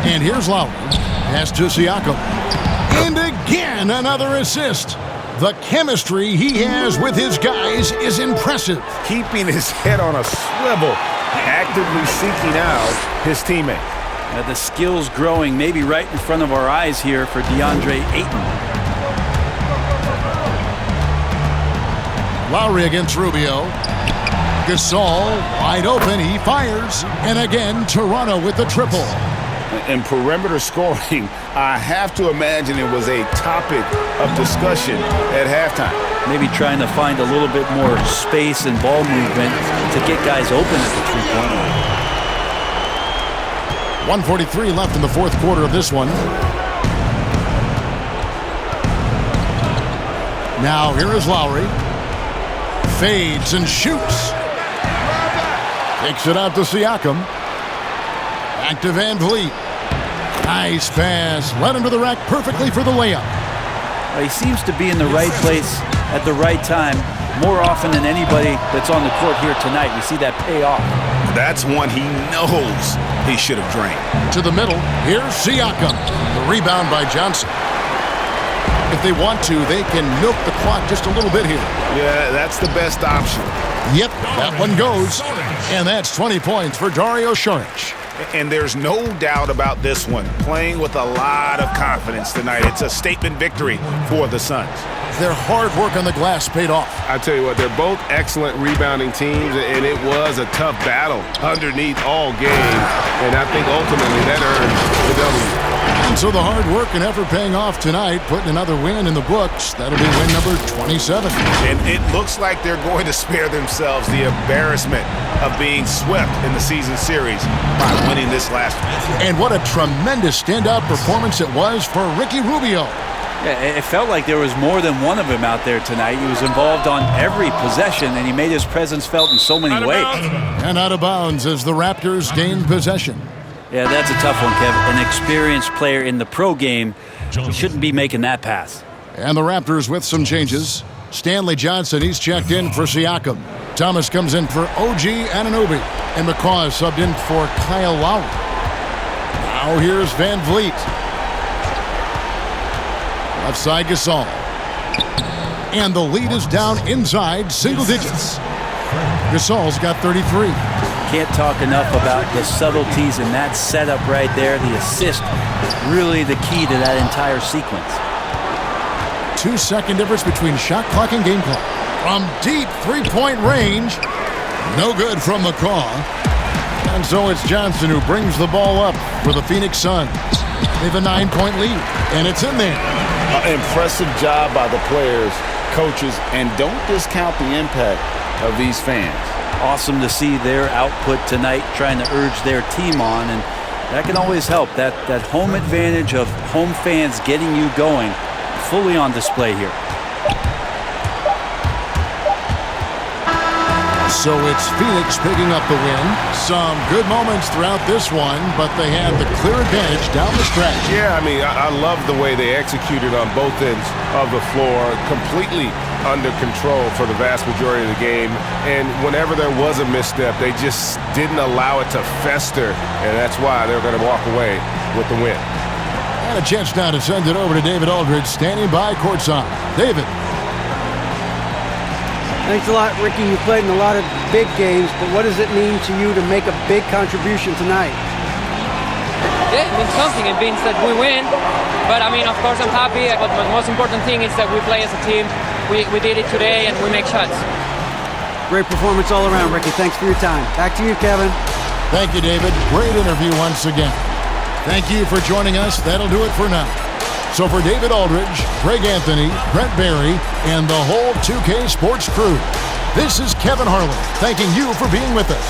And here's Lowry. Pass to Siakam. And again, another assist. The chemistry he has with his guys is impressive. Keeping his head on a swivel, actively seeking out his teammate. The skills growing maybe right in front of our eyes here for DeAndre Ayton. Lowry against Rubio. Gasol wide open. He fires. And again, Toronto with the triple. In perimeter scoring, I have to imagine it was a topic of discussion at halftime. Maybe trying to find a little bit more space and ball movement to get guys open at the three-point line. 1:43 left in the fourth quarter of this one. Now here is Lowry. Fades and shoots. Takes it out to Siakam. Back to Van Vliet. Nice pass. Led him to the rack perfectly for the layup. He seems to be in the right place at the right time more often than anybody that's on the court here tonight. We see that pay off. That's one he knows he should have drained. To the middle. Here's Siakam. The rebound by Johnson. If they want to, they can milk the clock just a little bit here. Yeah, that's the best option. Yep, that one goes. And that's 20 points for Dario Saric. And there's no doubt about this one. Playing with a lot of confidence tonight. It's a statement victory for the Suns. Their hard work on the glass paid off. I tell you what, they're both excellent rebounding teams, and it was a tough battle underneath all game. And I think ultimately that earned the W. And so the hard work and effort paying off tonight, putting another win in the books. That'll be win number 27. And it looks like they're going to spare themselves the embarrassment of being swept in the season series by winning this last one. And what a tremendous standout performance it was for Ricky Rubio. Yeah, it felt like there was more than one of him out there tonight. He was involved on every possession, and he made his presence felt in so many ways. And out of bounds as the Raptors gained possession. Yeah, that's a tough one, Kev. An experienced player in the pro game shouldn't be making that pass. And the Raptors with some changes. Stanley Johnson, he's checked in for Siakam. Thomas comes in for OG Anunoby. And McCaw is subbed in for Kyle Lowry. Now here's Van Vliet. Left side Gasol. And the lead is down inside single digits. Gasol's got 33. Can't talk enough about the subtleties in that setup right there. The assist, really the key to that entire sequence. 2-second difference between shot clock and game clock. From deep three-point range, no good from McCaw. And so it's Johnson who brings the ball up for the Phoenix Suns. They have a 9-point lead, and it's in there. Impressive job by the players, coaches, and don't discount the impact of these fans. Awesome to see their output tonight, trying to urge their team on, and that can always help. That home advantage of home fans getting you going, fully on display here. So it's Phoenix picking up the win. Some good moments throughout this one, but they had the clear advantage down the stretch. Yeah, I mean, I love the way they executed on both ends of the floor, completely under control for the vast majority of the game. And whenever there was a misstep, they just didn't allow it to fester, and that's why they're going to walk away with the win. And a chance now to send it over to David Aldridge, standing by courtside. David. Thanks a lot, Ricky. You played in a lot of big games, but what does it mean to you to make a big contribution tonight? Yeah, it means something. It means that we win. But, I mean, of course, I'm happy. But the most important thing is that we play as a team. We did it today, and we make shots. Great performance all around, Ricky. Thanks for your time. Back to you, Kevin. Thank you, David. Great interview once again. Thank you for joining us. That'll do it for now. So for David Aldridge, Greg Anthony, Brett Barry, and the whole 2K Sports crew, this is Kevin Harlan thanking you for being with us.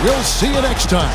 We'll see you next time.